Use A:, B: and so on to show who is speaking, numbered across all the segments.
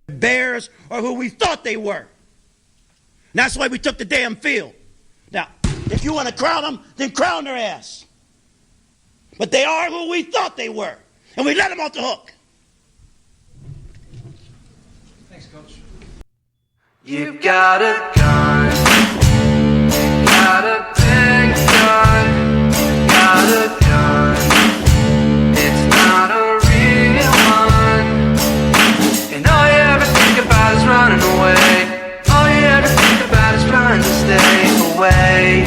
A: Bears are who we thought they were. And that's why we took the damn field. Now, if you want to crown them, then crown their ass. But they are who we thought they were. And we let them off the hook.
B: Thanks, Coach.
C: You've got a gun, got a big gun, got a gun, it's not a real one, and all you ever think about is running away, all you ever think about is trying to stay away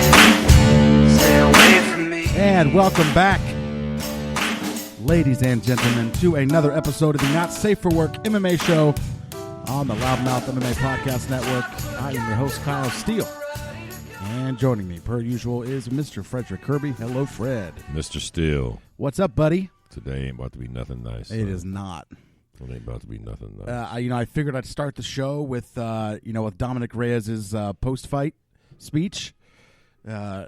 C: from me.
D: And welcome back, ladies and gentlemen, to another episode of the Not Safe for Work MMA show on the LoudMouth MMA Podcast Network. I am your host, Kyle Steele. And joining me, per usual, is Mr. Frederick Kirby. Hello, Fred.
E: Mr. Steele.
D: What's up, buddy?
E: Today ain't about to be nothing nice.
D: It is not.
E: It ain't about to be nothing nice.
D: I figured I'd start the show with, with Dominic Reyes' post-fight speech.
E: Yeah,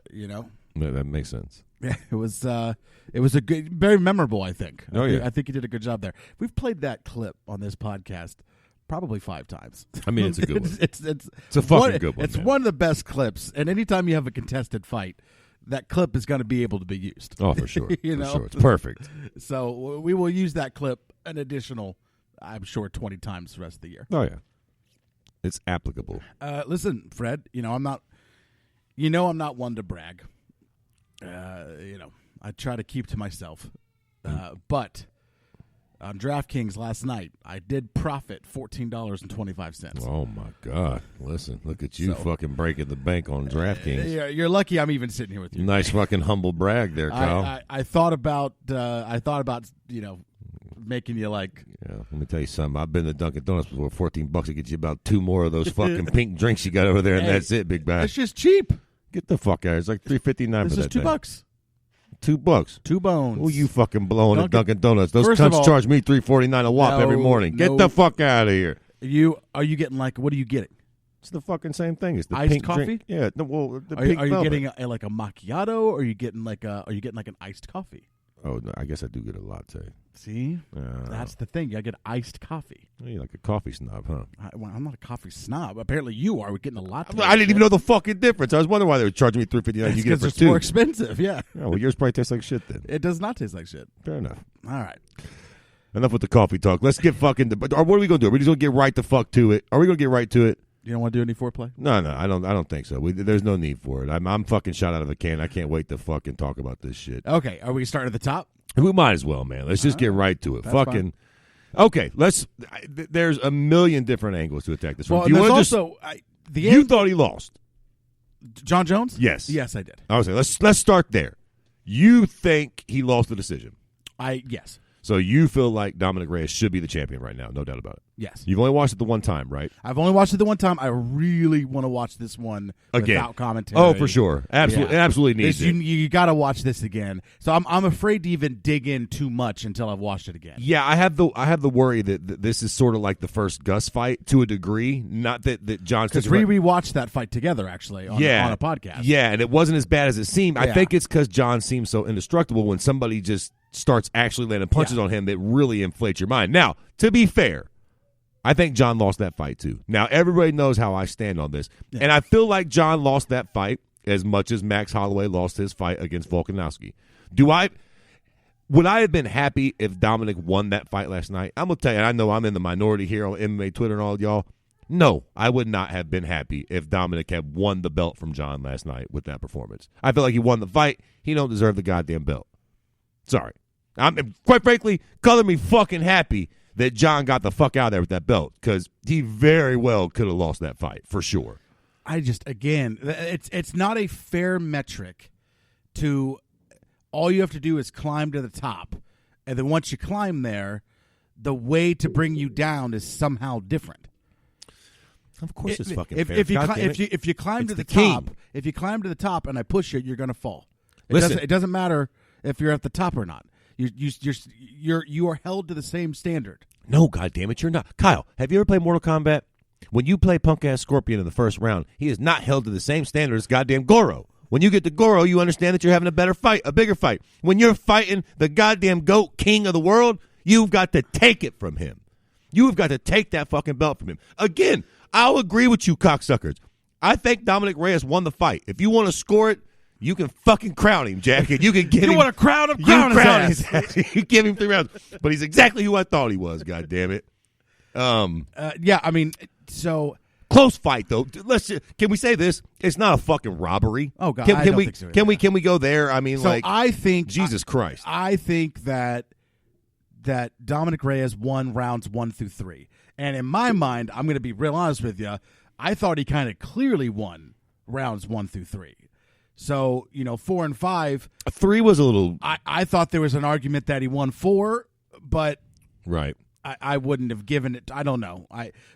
E: that makes sense.
D: Yeah, it was a good, very memorable, I think. I think he did a good job there. We've played that clip on this podcast probably 5 times.
E: I mean, it's a good one.
D: It's
E: a fucking good one.
D: It's
E: man.
D: one of the best clips, and anytime you have a contested fight, that clip is going to be able to be used.
E: Oh, for sure.
D: For
E: sure. It's perfect.
D: So we will use that clip an additional, I'm sure, 20 times the rest of the year.
E: Oh, yeah. It's applicable.
D: Listen, Fred, I'm not one to brag. I try to keep to myself. But on DraftKings last night, I did profit $14.25.
E: Oh, my God. Listen, look at you fucking breaking the bank on DraftKings.
D: You're lucky I'm even sitting here with you.
E: Nice fucking humble brag there, Kyle.
D: I thought about making you like.
E: Yeah, let me tell you something. I've been to Dunkin' Donuts before. $14 to get you about 2 more of those fucking pink drinks you got over there, and that's it, big bag.
D: It's just cheap.
E: Get the fuck out of here. It's like $3.59 for that
D: thing. $2.
E: $2.
D: 2 bones.
E: Oh, you fucking blowing at Dunkin' Donuts. Those cunts charge me $3.49 a whop every morning. Get the fuck out of here.
D: Are you getting what are you getting?
E: It's the fucking same thing. It's the
D: iced
E: pink
D: coffee.
E: Drink. Yeah. The
D: are
E: pink
D: you
E: velvet.
D: getting like a macchiato, or are you getting an iced coffee?
E: Oh, no, I guess I do get a latte.
D: See, that's the thing. I get iced coffee.
E: You're like a coffee snob, huh?
D: I'm not a coffee snob. Apparently, you are. We're getting a latte.
E: I didn't even know the fucking difference. I was wondering why they were charging me $3.59. You get it for
D: it's
E: $2.
D: More expensive. Yeah.
E: Oh, well, yours probably tastes like shit then.
D: It does not taste like shit.
E: Fair enough.
D: All right.
E: Enough with the coffee talk. Let's get fucking. Or what are we gonna do? Are we just gonna get right the fuck to it? Are we gonna get right to it?
D: You don't want to do any foreplay?
E: No, I don't think so. There's no need for it. I'm fucking shot out of a can. I can't wait to fucking talk about this shit.
D: Okay, are we starting at the top?
E: We might as well, man. Let's just get right to it.
D: That's
E: fucking. Fine. Okay, let's. There's a million different angles to attack this from.
D: Well,
E: do you
D: there's
E: also you thought he lost,
D: John Jones?
E: Yes,
D: yes, I did.
E: I was saying let's start there. You think he lost the decision?
D: Yes.
E: So you feel like Dominic Reyes should be the champion right now, no doubt about it.
D: Yes.
E: You've only watched it the one time, right?
D: I've only watched it the one time. I really want to watch this one
E: again
D: without commentary.
E: Oh, for sure. Absolutely, absolutely needs it.
D: You got to watch this again. So I'm afraid to even dig in too much until I've watched it again.
E: Yeah, I have the worry that this is sort of like the first Gus fight to a degree. Not that John's
D: because we watched that fight together actually on a podcast.
E: Yeah, and it wasn't as bad as it seemed. I think it's because John seems so indestructible. When somebody just starts actually landing punches on him, that really inflates your mind. Now, to be fair, I think John lost that fight too. Now, everybody knows how I stand on this. Yeah. And I feel like John lost that fight as much as Max Holloway lost his fight against Volkanovski. Would I have been happy if Dominic won that fight last night? I'm going to tell you, I know I'm in the minority here on MMA Twitter and all of y'all. No, I would not have been happy if Dominic had won the belt from John last night with that performance. I feel like he won the fight. He don't deserve the goddamn belt. Sorry. I'm quite frankly, color me fucking happy that John got the fuck out of there with that belt, because he very well could have lost that fight for sure.
D: It's not a fair metric to all you have to do is climb to the top, and then once you climb there, the way to bring you down is somehow different.
E: Of course, it's fucking fair.
D: If you climb to the top, if you climb to the top and I push you, you're going to fall. It doesn't matter if you're at the top or not. You are held to the same standard.
E: No, goddammit, you're not. Kyle, have you ever played Mortal Kombat? When you play punk-ass Scorpion in the first round, he is not held to the same standard as goddamn Goro. When you get to Goro, you understand that you're having a better fight, a bigger fight. When you're fighting the goddamn GOAT king of the world, you've got to take it from him. You have got to take that fucking belt from him. Again, I'll agree with you, cocksuckers. I think Dominic Reyes won the fight. If you want to score it, you can fucking crown him, Jack. And you can give him.
D: You want to crown him? Crown his ass.
E: You give him 3 rounds. But he's exactly who I thought he was, God damn it.
D: Yeah, I mean, so
E: close fight though. Can we say this? It's not a fucking robbery.
D: Oh God,
E: can
D: I don't
E: we?
D: think so.
E: Can we go there? I mean,
D: so I think
E: Jesus Christ.
D: I think that Dominic Reyes won rounds 1 through 3, and in my mind, I'm going to be real honest with you. I thought he kind of clearly won rounds 1 through 3. So 4 and 5.
E: 3 was a little.
D: I thought there was an argument that he won 4, but
E: right.
D: I wouldn't have given it. I don't know.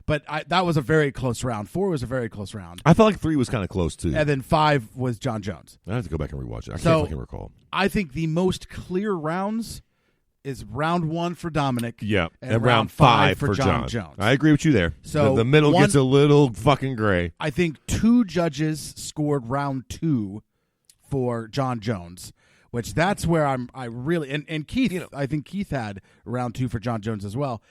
D: That was a very close round. 4 was a very close round.
E: I felt like 3 was kind of close too.
D: And then 5 was John Jones.
E: I have to go back and rewatch it. I
D: So-
E: can't fucking recall.
D: I think the most clear rounds is round 1 for Dominic.
E: Yeah,
D: and
E: round 5 for John
D: Jones.
E: I agree with you there.
D: So
E: the middle
D: one-
E: gets a little fucking gray.
D: I think 2 judges scored round 2 for John Jones, which that's where I really and Keith. I think Keith had round 2 for John Jones as well.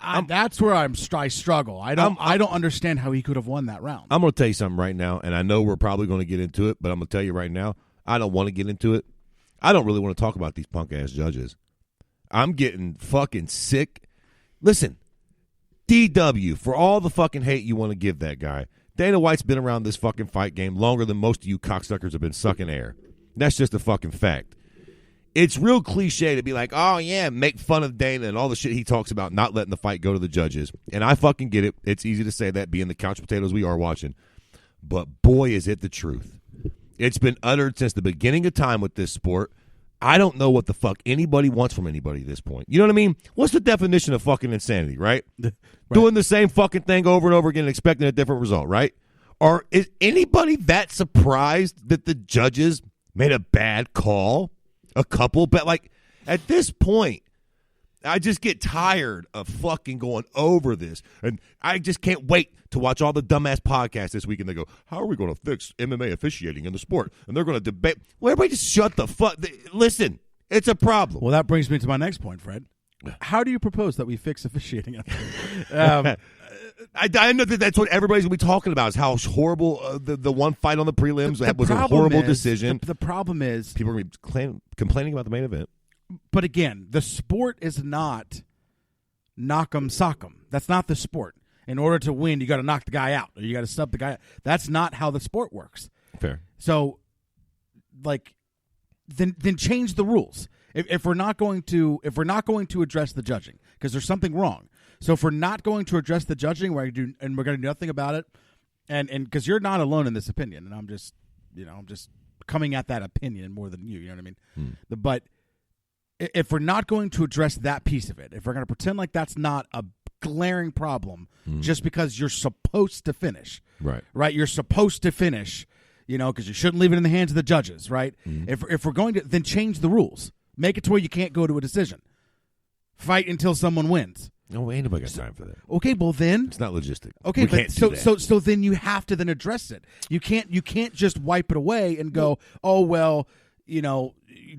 D: That's where I struggle. I don't understand how he could have won that round.
E: I'm going to tell you something right now, and I know we're probably going to get into it, but I'm going to tell you right now, I don't want to get into it. I don't really want to talk about these punk-ass judges. I'm getting fucking sick. Listen, DW, for all the fucking hate you want to give that guy, Dana White's been around this fucking fight game longer than most of you cocksuckers have been sucking air. That's just a fucking fact. It's real cliche to be like, oh, yeah, make fun of Dana and all the shit he talks about not letting the fight go to the judges. And I fucking get it. It's easy to say that being the couch potatoes we are watching. But boy, is it the truth. It's been uttered since the beginning of time with this sport. I don't know what the fuck anybody wants from anybody at this point. You know what I mean? What's the definition of fucking insanity, right? Doing the same fucking thing over and over again and expecting a different result, right? Or is anybody that surprised that the judges made a bad call? A couple, but like at this point, I just get tired of fucking going over this. And I just can't wait to watch all the dumbass podcasts this week and they go, how are we going to fix MMA officiating in the sport? And they're going to debate. Well, everybody just shut the fuck. Listen, it's a problem.
D: Well, that brings me to my next point, Fred. How do you propose that we fix officiating?
E: I know that that's what everybody's going to be talking about is how horrible the one fight on the prelims was a horrible decision.
D: The problem is
E: people are going to be complaining about the main event.
D: But again, the sport is not knock 'em, sock 'em. That's not the sport. In order to win, you got to knock the guy out or you got to snub the guy out. That's not how the sport works.
E: Fair.
D: So, like, then change the rules. If we're not going to address the judging because there's something wrong. So if we're not going to address the judging, we're going to do nothing about it, and because you're not alone in this opinion, and I'm just coming at that opinion more than you. You know what I mean? But if we're not going to address that piece of it, if we're going to pretend like that's not a glaring problem, just because you're supposed to finish, right? You're supposed to finish, because you shouldn't leave it in the hands of the judges, right? If we're going to, then change the rules, make it to where you can't go to a decision, fight until someone wins.
E: No, ain't nobody got time for that.
D: Okay, well then
E: it's not logistic.
D: Okay, but so then you have to then address it. You can't just wipe it away and go, oh well,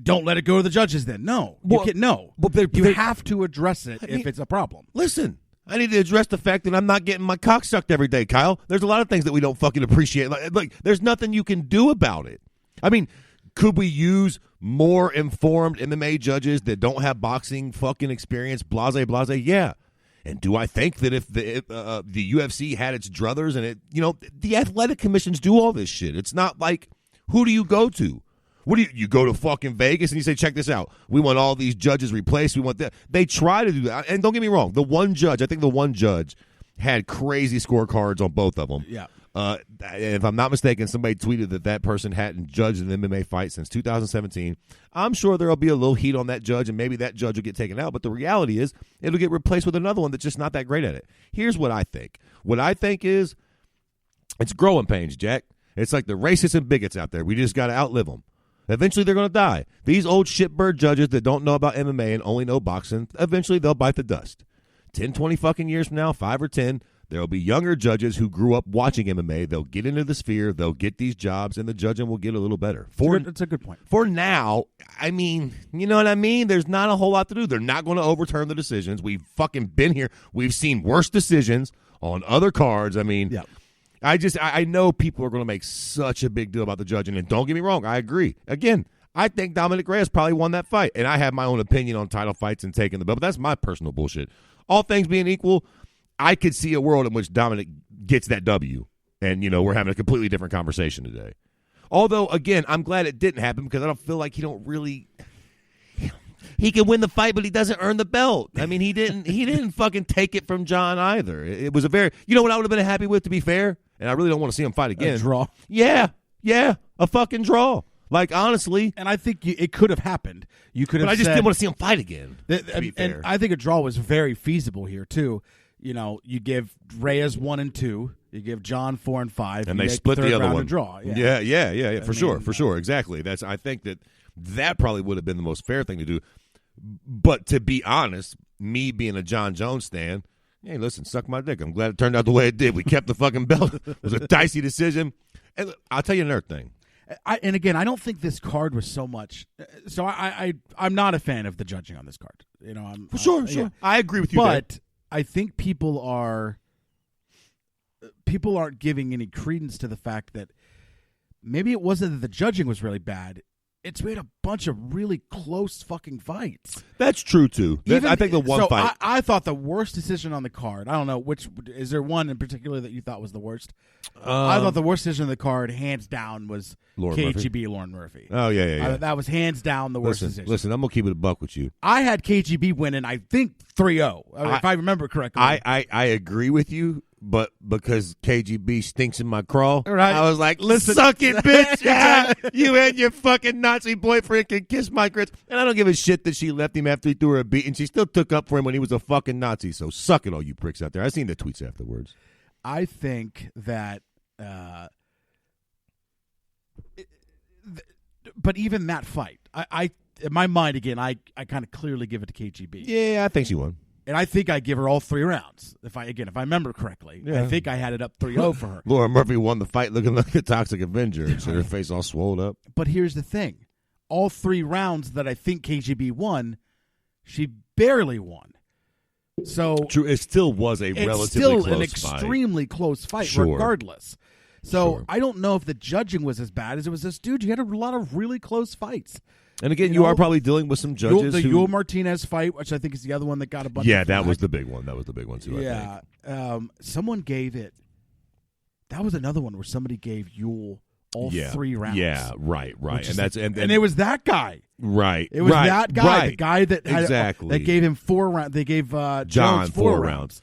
D: don't let it go to the judges. Then no, you can't. No, you have to address it if it's a problem.
E: Listen, I need to address the fact that I'm not getting my cock sucked every day, Kyle. There's a lot of things that we don't fucking appreciate. Like there's nothing you can do about it. I mean, could we use more informed MMA judges that don't have boxing fucking experience? Blase. Yeah. And do I think that if the UFC had its druthers and the athletic commissions do all this shit? It's not like, who do you go to? What do you go to fucking Vegas and you say, check this out. We want all these judges replaced. We want that. They try to do that. And don't get me wrong. I think the one judge had crazy scorecards on both of them.
D: Yeah.
E: If I'm not mistaken, somebody tweeted that person hadn't judged an MMA fight since 2017. I'm sure there'll be a little heat on that judge, and maybe that judge will get taken out. But the reality is it'll get replaced with another one that's just not that great at it. Here's what I think. What I think is it's growing pains, Jack. It's like the racists and bigots out there. We just got to outlive them. Eventually, they're going to die. These old shitbird judges that don't know about MMA and only know boxing, eventually they'll bite the dust. 10, 20 fucking years from now, 5 or 10, There will be younger judges who grew up watching MMA. They'll get into the sphere. They'll get these jobs, and the judging will get a little better.
D: That's a good point.
E: For now, I mean, you know what I mean? There's not a whole lot to do. They're not going to overturn the decisions. We've fucking been here. We've seen worse decisions on other cards. I mean,
D: yeah.
E: I know people are going to make such a big deal about the judging, and don't get me wrong, I agree. Again, I think Dominic Reyes probably won that fight, and I have my own opinion on title fights and taking the belt, but that's my personal bullshit. All things being equal, I could see a world in which Dominic gets that W, and, you know, we're having a completely different conversation today. Although, again, I'm glad it didn't happen because I don't feel like he can win the fight, but he doesn't earn the belt. I mean, he didn't fucking take it from John either. It was a very, you know what I would have been happy with, to be fair? And I really don't want to see him fight again.
D: A draw.
E: Yeah, a fucking draw. Like, honestly.
D: And I think it could have happened. You could have
E: But I just
D: said,
E: didn't want to see him fight again, to be fair.
D: And I think a draw was very feasible here, too. You know, you give Reyes 1 and 2. You give John 4 and 5.
E: And they split the other one.
D: Draw.
E: Yeah. For sure. Exactly. I think that probably would have been the most fair thing to do. But to be honest, me being a John Jones stan, hey, listen, suck my dick. I'm glad it turned out the way it did. We kept the fucking belt. It was a dicey decision. And look, I'll tell you another thing.
D: And again, I don't think this card was so much. So I'm not a fan of the judging on this card. You know,
E: Sure.
D: Yeah.
E: I agree with you.
D: But I think people aren't giving any credence to the fact that maybe it wasn't that the judging was really bad. It's made a bunch of really close fucking fights.
E: That's true, too. I think the one fight.
D: I thought the worst decision on the card, I don't know, is there one in particular that you thought was the worst? I thought the worst decision on the card, hands down, was KGB Lauren Murphy.
E: Oh, yeah.
D: That was hands down the worst decision.
E: Listen, I'm going to keep it a buck with you.
D: I had KGB winning, I think, 3-0, if I remember correctly.
E: I agree with you. But because KGB stinks in my craw,
D: right.
E: I was like, listen, suck it, bitch. Yeah, you and your fucking Nazi boyfriend can kiss my grits. And I don't give a shit that she left him after he threw her a beat, and she still took up for him when he was a fucking Nazi. So suck it, all you pricks out there. I seen the tweets afterwards.
D: I think that but even that fight, I in my mind, again, I kind of clearly give it to KGB.
E: Yeah, I think she won.
D: And I think I give her all 3 rounds. If I remember correctly. Yeah. I think I had it up 3-0 for her.
E: Laura Murphy won the fight looking like a Toxic Avenger. So her face all swollen up.
D: But here's the thing. All 3 rounds that I think KGB won, she barely won. So
E: true, it still was a relatively
D: still
E: close
D: an extremely close fight, regardless. So I don't know if the judging was as bad as it was this dude. You had a lot of really close fights.
E: And again, you are probably dealing with some judges.
D: The Yul Martinez fight, which I think is the other one that got a bunch of flack.
E: That was the big one. That was the big one, too,
D: I think. Someone gave it. That was another one where somebody gave Yul all 3 rounds.
E: Yeah, right. And
D: it was that guy.
E: Right.
D: It was that guy. The guy that
E: exactly.
D: That gave him 4 rounds. They gave
E: John
D: Jones 4 rounds.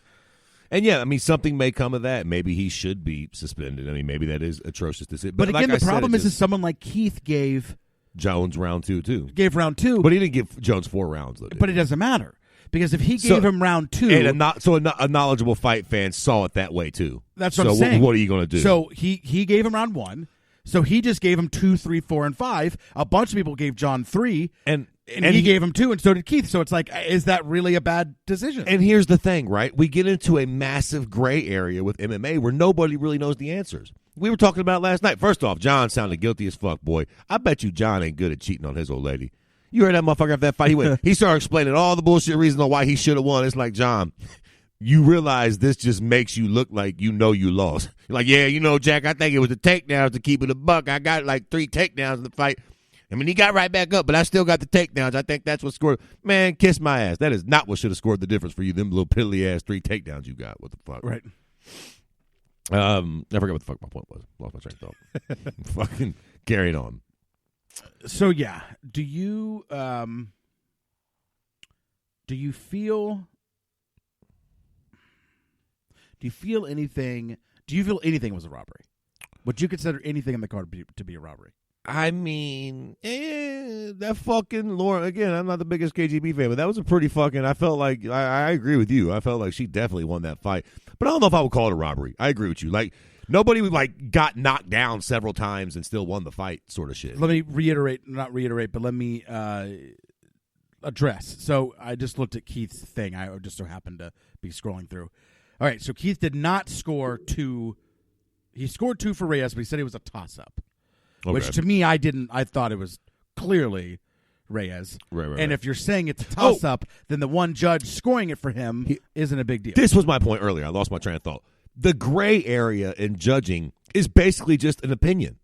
E: And yeah, I mean, something may come of that. Maybe he should be suspended. I mean, maybe that is atrocious to say.
D: But again, the problem is someone like Keith gave
E: Jones round 2 too.
D: Gave round 2,
E: but he didn't give Jones 4 rounds though.
D: But it doesn't matter because if he gave him round 2,
E: and a knowledgeable fight fan saw it that way too.
D: That's what I'm saying.
E: So what are you going to do?
D: So he gave him round 1. So he just gave him 2, 3, 4, and 5. A bunch of people gave John 3, and he gave him 2, and so did Keith. So it's like, is that really a bad decision?
E: And here's the thing, right? We get into a massive gray area with MMA where nobody really knows the answers. We were talking about it last night. First off, John sounded guilty as fuck, boy. I bet you John ain't good at cheating on his old lady. You heard that motherfucker after that fight? He started explaining all the bullshit reasons on why he should have won. It's like, John, you realize this just makes you look like you know you lost. You're like, yeah, you know, Jack, I think it was the takedowns to keep it a buck. I got like 3 takedowns in the fight. I mean, he got right back up, but I still got the takedowns. I think that's what scored. Man, kiss my ass. That is not what should have scored the difference for you, them little piddly-ass 3 takedowns you got. What the fuck?
D: Right.
E: I forgot what the fuck my point was. Lost my train of thought. Fucking carried on.
D: So, yeah. Do you feel anything was a robbery? Would you consider anything in the card to be a robbery?
E: I mean, that fucking Lauren, again, I'm not the biggest KGB fan, but that was a pretty fucking, I felt like, I agree with you. I felt like she definitely won that fight. But I don't know if I would call it a robbery. I agree with you. Like, nobody got knocked down several times and still won the fight sort of shit.
D: Let me but let me address. So I just looked at Keith's thing. I just so happened to be scrolling through. All right, so Keith did not score 2. He scored 2 for Reyes, but he said it was a toss-up.
E: Okay.
D: Which to me, I thought it was clearly Reyes.
E: Right.
D: And if you're saying it's a toss-up, then the one judge scoring it for him isn't a big deal.
E: This was my point earlier. I lost my train of thought. The gray area in judging is basically just an opinion.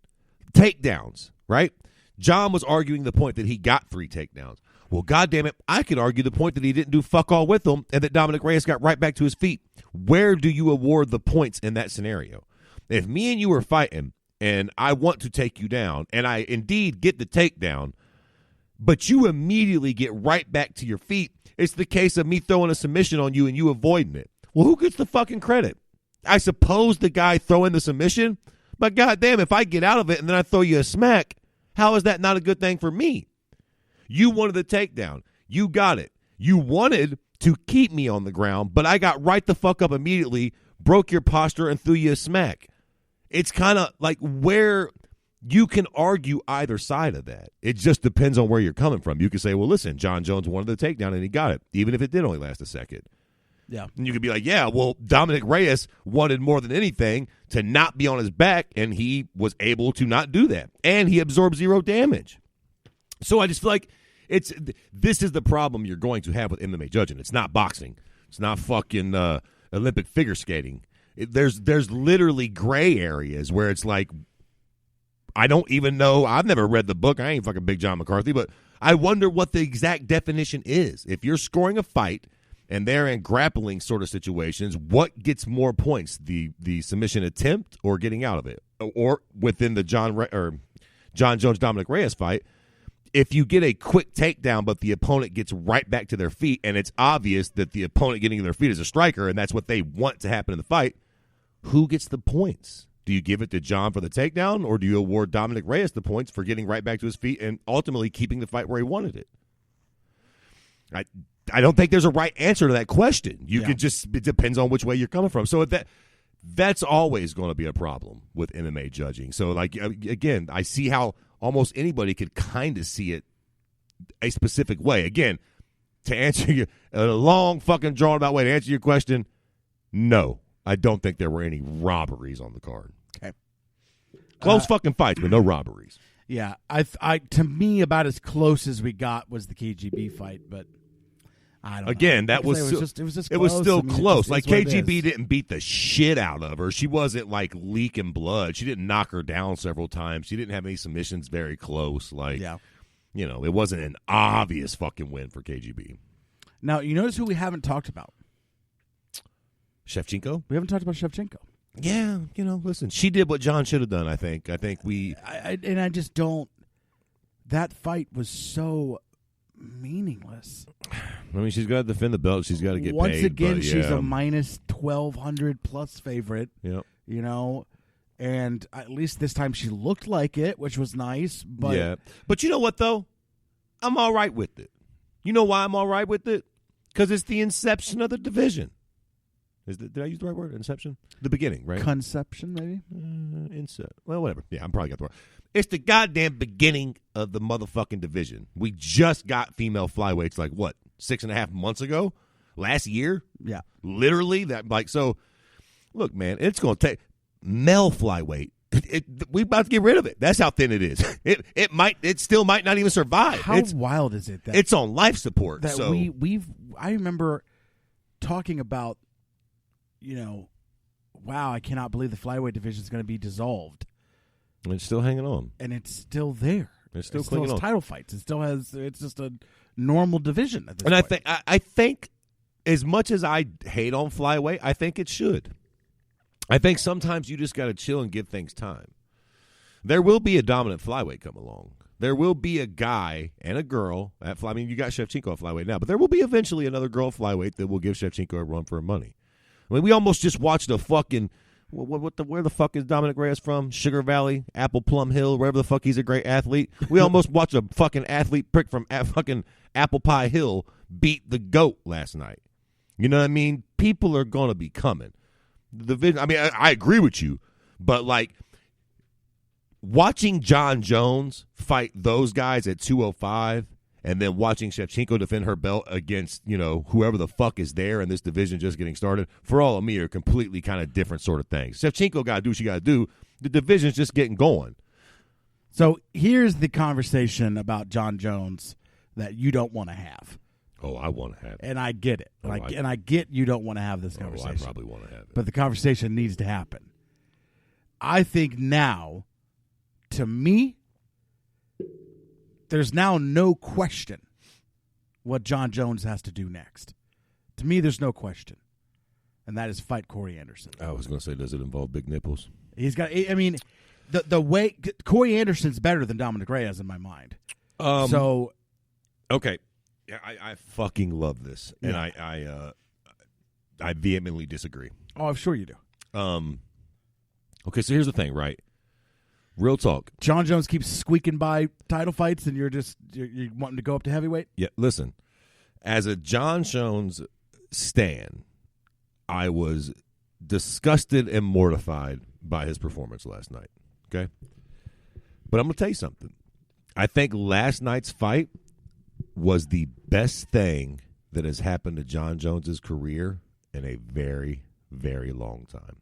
E: Takedowns, right? John was arguing the point that he got 3 takedowns. Well, goddamn it, I could argue the point that he didn't do fuck all with them and that Dominic Reyes got right back to his feet. Where do you award the points in that scenario? If me and you are fighting and I want to take you down and I indeed get the takedown, but you immediately get right back to your feet, it's the case of me throwing a submission on you and you avoiding it. Well, who gets the fucking credit? I suppose the guy throwing the submission, but goddamn, if I get out of it and then I throw you a smack, how is that not a good thing for me? You wanted the takedown. You got it. You wanted to keep me on the ground, but I got right the fuck up immediately, broke your posture, and threw you a smack. It's kind of like where you can argue either side of that. It just depends on where you're coming from. You can say, well, listen, John Jones wanted the takedown and he got it, even if it did only last a second.
D: Yeah.
E: And you could be like, yeah, well, Dominic Reyes wanted more than anything to not be on his back, and he was able to not do that. And he absorbed 0 damage. So I just feel like this is the problem you're going to have with MMA judging. It's not boxing. It's not fucking Olympic figure skating. There's literally gray areas where it's like, I don't even know. I've never read the book. I ain't fucking Big John McCarthy, but I wonder what the exact definition is. If you're scoring a fight and they're in grappling sort of situations, what gets more points, the submission attempt or getting out of it? Or within the John Jones Dominic Reyes fight, if you get a quick takedown but the opponent gets right back to their feet and it's obvious that the opponent getting to their feet is a striker and that's what they want to happen in the fight, who gets the points? Do you give it to John for the takedown, or do you award Dominic Reyes the points for getting right back to his feet and ultimately keeping the fight where he wanted it? I don't think there's a right answer to that question. It depends on which way you're coming from. So that's always going to be a problem with MMA judging. So, like, again, I see how almost anybody could kind of see it a specific way. Again, to answer you, a long fucking drawn out way to answer your question, no, I don't think there were any robberies on the card.
D: Okay.
E: Close fucking fights, but no robberies.
D: Yeah, I to me, about as close as we got was the KGB fight, but I don't
E: Again,
D: know.
E: that was
D: it was
E: still close. Like, KGB
D: is.
E: didn't beat the shit out of her. She wasn't like leaking blood. She didn't knock her down several times. She didn't have any submissions very close. Like, it wasn't an obvious fucking win for KGB.
D: Now, you notice who we haven't talked about?
E: Shevchenko?
D: We haven't talked about Shevchenko.
E: Yeah, listen, she did what John should have done, I think. I
D: just don't. That fight was so meaningless.
E: I mean, she's got to defend the belt. She's got to get paid.
D: Once again, she's a
E: yeah.
D: minus 1,200 plus favorite.
E: Yep.
D: And at least this time she looked like it, which was nice. But
E: yeah. But you know what, though? I'm all right with it. You know why I'm all right with it? Because it's the inception of the division. Did I use the right word? Inception? The beginning, right?
D: Conception, maybe?
E: Well, whatever. Yeah, I'm probably got the word. It's the goddamn beginning of the motherfucking division. We just got female flyweights, 6.5 months ago? Last year?
D: Yeah.
E: Literally? So, look, man, it's going to take male flyweight. We about to get rid of it. That's how thin it is. It still might not even survive.
D: How wild is it that
E: it's on life support?
D: That
E: so
D: I remember talking about, wow, I cannot believe the flyweight division is going to be dissolved.
E: And it's still hanging on.
D: And it's still there.
E: It still
D: has
E: on.
D: Title fights. It's just a normal division at this
E: point.
D: And
E: I think as much as I hate on flyweight, I think it should. I think sometimes you just got to chill and give things time. There will be a dominant flyweight come along. There will be a guy and a girl at flyweight. I mean, you got Shevchenko at flyweight now, but there will be eventually another girl at flyweight that will give Shevchenko a run for her money. I mean, we almost just watched a fucking where the fuck is Dominic Reyes from? Sugar Valley, Apple Plum Hill, wherever the fuck he's a great athlete. We almost watched a fucking athlete prick from fucking Apple Pie Hill beat the GOAT last night. You know what I mean? People are going to be coming. The division. I mean, I agree with you, but watching John Jones fight those guys at 205 and then watching Shevchenko defend her belt against, whoever the fuck is there in this division just getting started, for all of me, are completely kind of different sort of things. Shevchenko got to do what she got to do. The division's just getting going.
D: So here's the conversation about John Jones that you don't want to have.
E: Oh, I want to have it.
D: And I get it. And I get you don't want to have this conversation.
E: I probably want to have it.
D: But the conversation needs to happen. I think now, to me, there's now no question what John Jones has to do next. To me, there's no question. And that is fight Corey Anderson.
E: I was going to say, does it involve big nipples?
D: He's got, I mean, the way Corey Anderson's better than Dominic Reyes in my mind.
E: Okay. Yeah, I fucking love this. And I vehemently disagree.
D: Oh, I'm sure you do.
E: Okay, so here's the thing, right? Real talk.
D: John Jones keeps squeaking by title fights, and you're wanting to go up to heavyweight?
E: Yeah, listen. As a John Jones stan, I was disgusted and mortified by his performance last night, okay? But I'm going to tell you something. I think last night's fight was the best thing that has happened to John Jones's career in a very, very long time.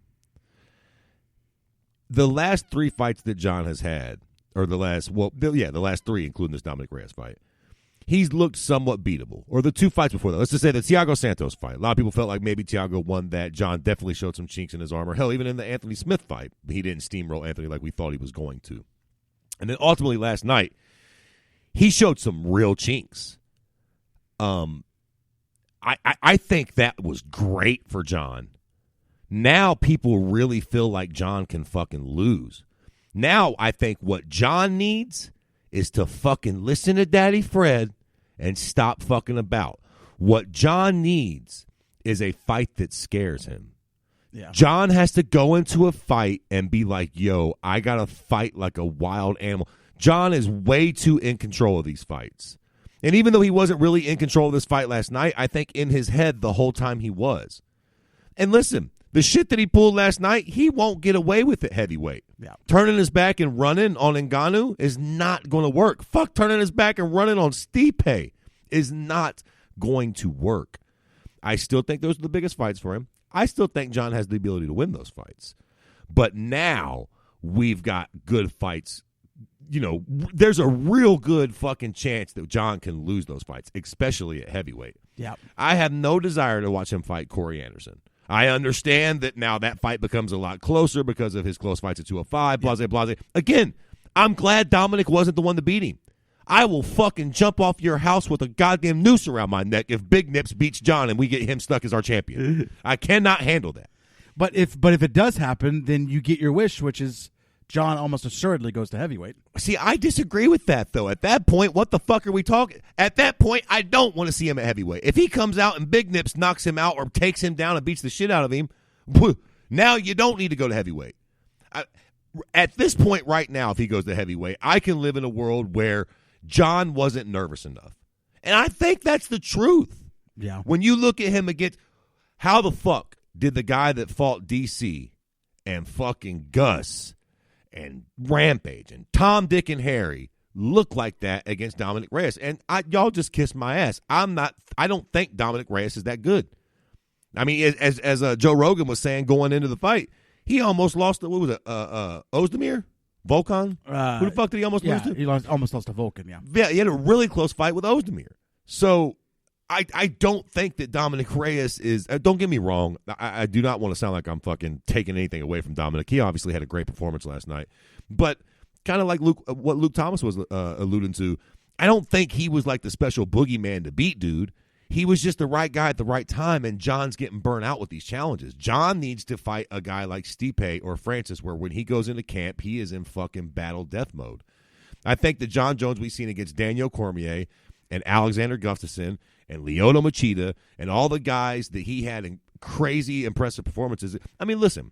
E: The last 3 fights that John has had, or the last 3, including this Dominic Reyes fight, he's looked somewhat beatable. Or the 2 fights before that. Let's just say the Thiago Santos fight. A lot of people felt like maybe Thiago won that. John definitely showed some chinks in his armor. Hell, even in the Anthony Smith fight, he didn't steamroll Anthony like we thought he was going to. And then ultimately last night, he showed some real chinks. I think that was great for John. Now people really feel like John can fucking lose. Now I think what John needs is to fucking listen to Daddy Fred and stop fucking about. What John needs is a fight that scares him.
D: Yeah.
E: John has to go into a fight and be like, yo, I got to fight like a wild animal. John is way too in control of these fights. And even though he wasn't really in control of this fight last night, I think in his head the whole time he was. And listen, the shit that he pulled last night, he won't get away with it heavyweight.
D: Yeah.
E: Turning his back and running on Ngannou is not going to work. Fuck, turning his back and running on Stipe is not going to work. I still think those are the biggest fights for him. I still think John has the ability to win those fights. But now we've got good fights. There's a real good fucking chance that John can lose those fights, especially at heavyweight.
D: Yeah.
E: I have no desire to watch him fight Corey Anderson. I understand that now that fight becomes a lot closer because of his close fights at 205, blase. Again, I'm glad Dominic wasn't the one to beat him. I will fucking jump off your house with a goddamn noose around my neck if Big Nips beats John and we get him stuck as our champion. I cannot handle that.
D: But if it does happen, then you get your wish, which is John almost assuredly goes to heavyweight.
E: See, I disagree with that, though. At that point, what the fuck are we talking? At that point, I don't want to see him at heavyweight. If he comes out and Big Nips knocks him out or takes him down and beats the shit out of him, now you don't need to go to heavyweight. At this point right now, if he goes to heavyweight, I can live in a world where John wasn't nervous enough. And I think that's the truth.
D: Yeah.
E: When you look at him against, how the fuck did the guy that fought DC and fucking Gus and Rampage and Tom, Dick, and Harry look like that against Dominic Reyes? And y'all just kiss my ass. I don't think Dominic Reyes is that good. I mean, as Joe Rogan was saying going into the fight, he almost lost to, what was it, Ozdemir? Volkan? Who the fuck did he almost lose to?
D: He almost lost to Volkan, yeah.
E: Yeah, he had a really close fight with Ozdemir. So I don't think that Dominic Reyes is, don't get me wrong, I do not want to sound like I'm fucking taking anything away from Dominic. He obviously had a great performance last night. But kind of like what Luke Thomas was alluding to, I don't think he was like the special boogeyman to beat, dude. He was just the right guy at the right time, and John's getting burnt out with these challenges. John needs to fight a guy like Stipe or Francis, where when he goes into camp, he is in fucking battle death mode. I think the John Jones we've seen against Daniel Cormier and Alexander Gustafsson and Lyoto Machida and all the guys that he had in crazy, impressive performances. I mean, listen,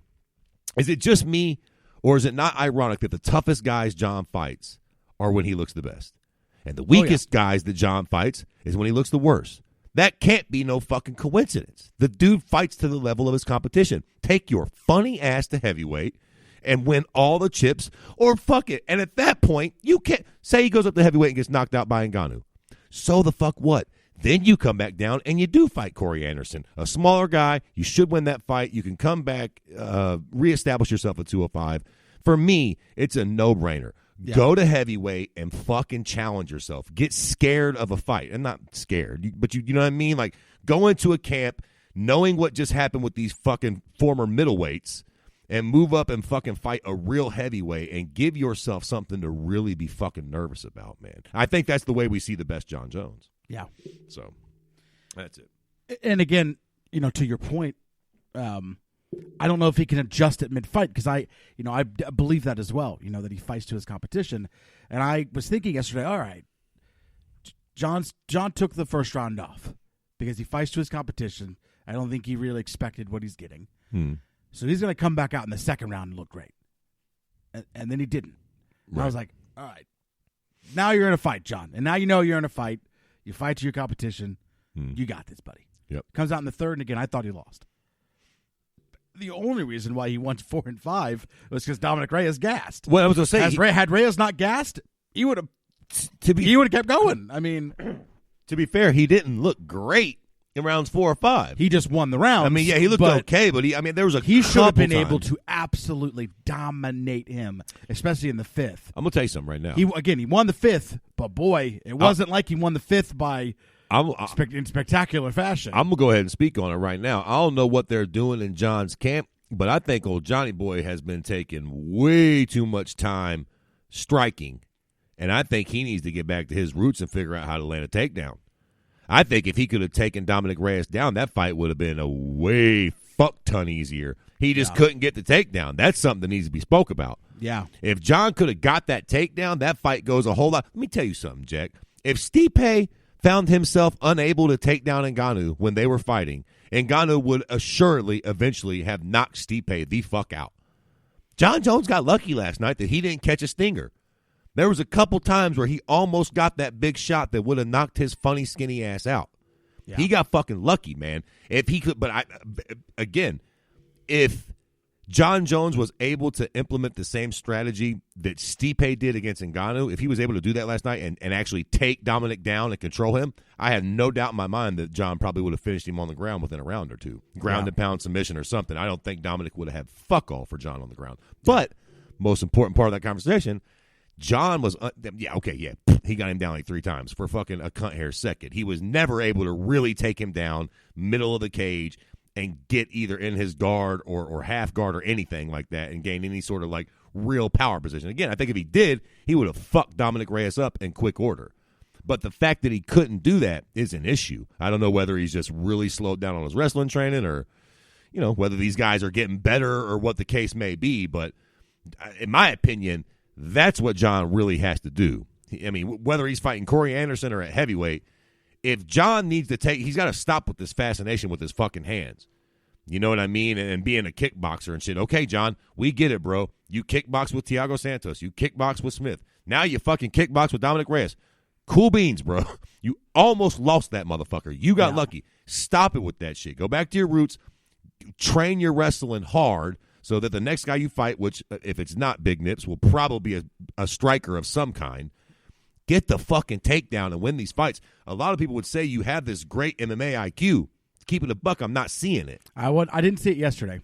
E: is it just me, or is it not ironic that the toughest guys John fights are when he looks the best? And the weakest guys that John fights is when he looks the worst. That can't be no fucking coincidence. The dude fights to the level of his competition. Take your funny ass to heavyweight and win all the chips, or fuck it. And at that point, you can't say he goes up to heavyweight and gets knocked out by Ngannou. So the fuck what? Then you come back down and you do fight Corey Anderson, a smaller guy. You should win that fight. You can come back, reestablish yourself at 205. For me, it's a no-brainer. Yeah. Go to heavyweight and fucking challenge yourself. Get scared of a fight. And not scared, but you know what I mean? Like, go into a camp knowing what just happened with these fucking former middleweights and move up and fucking fight a real heavyweight and give yourself something to really be fucking nervous about, man. I think that's the way we see the best John Jones.
D: Yeah.
E: So, that's it.
D: And again, to your point, I don't know if he can adjust at mid-fight because I believe that as well, that he fights to his competition. And I was thinking yesterday, all right, John took the first round off because he fights to his competition. I don't think he really expected what he's getting. So he's going to come back out in the second round and look great. And then he didn't. Right. I was like, all right, now you're in a fight, John. And now you're in a fight. You fight to your competition. You got this, buddy.
E: Yep.
D: Comes out in the third, and again, I thought he lost. The only reason why he won 4 and 5 was because Dominic Reyes gassed.
E: Well, I was going to say,
D: had Reyes not gassed, he would have kept going. I mean,
E: to be fair, he didn't look great in rounds 4 or 5.
D: He just won the round.
E: I mean, yeah, he looked okay, but there was
D: he should have been able to absolutely dominate him, especially in the 5th.
E: I'm gonna tell you something right now.
D: He won the 5th, but boy, it wasn't like he won the 5th by in spectacular fashion.
E: I'm gonna go ahead and speak on it right now. I don't know what they're doing in John's camp, but I think old Johnny Boy has been taking way too much time striking, and I think he needs to get back to his roots and figure out how to land a takedown. I think if he could have taken Dominic Reyes down, that fight would have been a way fuck-ton easier. He just couldn't get the takedown. That's something that needs to be spoke about.
D: Yeah.
E: If John could have got that takedown, that fight goes a whole lot. Let me tell you something, Jack. If Stipe found himself unable to take down Ngannou when they were fighting, Ngannou would assuredly eventually have knocked Stipe the fuck out. John Jones got lucky last night that he didn't catch a stinger. There was a couple times where he almost got that big shot that would have knocked his funny, skinny ass out. Yeah. He got fucking lucky, man. If he could, but if John Jones was able to implement the same strategy that Stipe did against Ngannou, if he was able to do that last night and actually take Dominic down and control him, I have no doubt in my mind that John probably would have finished him on the ground within a round or two. Ground and pound submission or something. I don't think Dominic would have had fuck all for John on the ground. But most important part of that conversation, John was, he got him down like 3 times for fucking a cunt hair second. He was never able to really take him down middle of the cage and get either in his guard or half guard or anything like that and gain any sort of like real power position. Again, I think if he did, he would have fucked Dominic Reyes up in quick order. But the fact that he couldn't do that is an issue. I don't know whether he's just really slowed down on his wrestling training or, whether these guys are getting better or what the case may be. But in my opinion, that's what John really has to do. I mean, whether he's fighting Corey Anderson or at heavyweight, if John needs to he's got to stop with this fascination with his fucking hands. You know what I mean? And being a kickboxer and shit. Okay, John, we get it, bro. You kickbox with Thiago Santos. You kickbox with Smith. Now you fucking kickbox with Dominic Reyes. Cool beans, bro. You almost lost that motherfucker. You got lucky. Stop it with that shit. Go back to your roots. Train your wrestling hard so that the next guy you fight, which if it's not Big Nips, will probably be a striker of some kind, get the fucking takedown and win these fights. A lot of people would say you have this great MMA IQ. Keep it a buck, I'm not seeing it.
D: I didn't see it yesterday.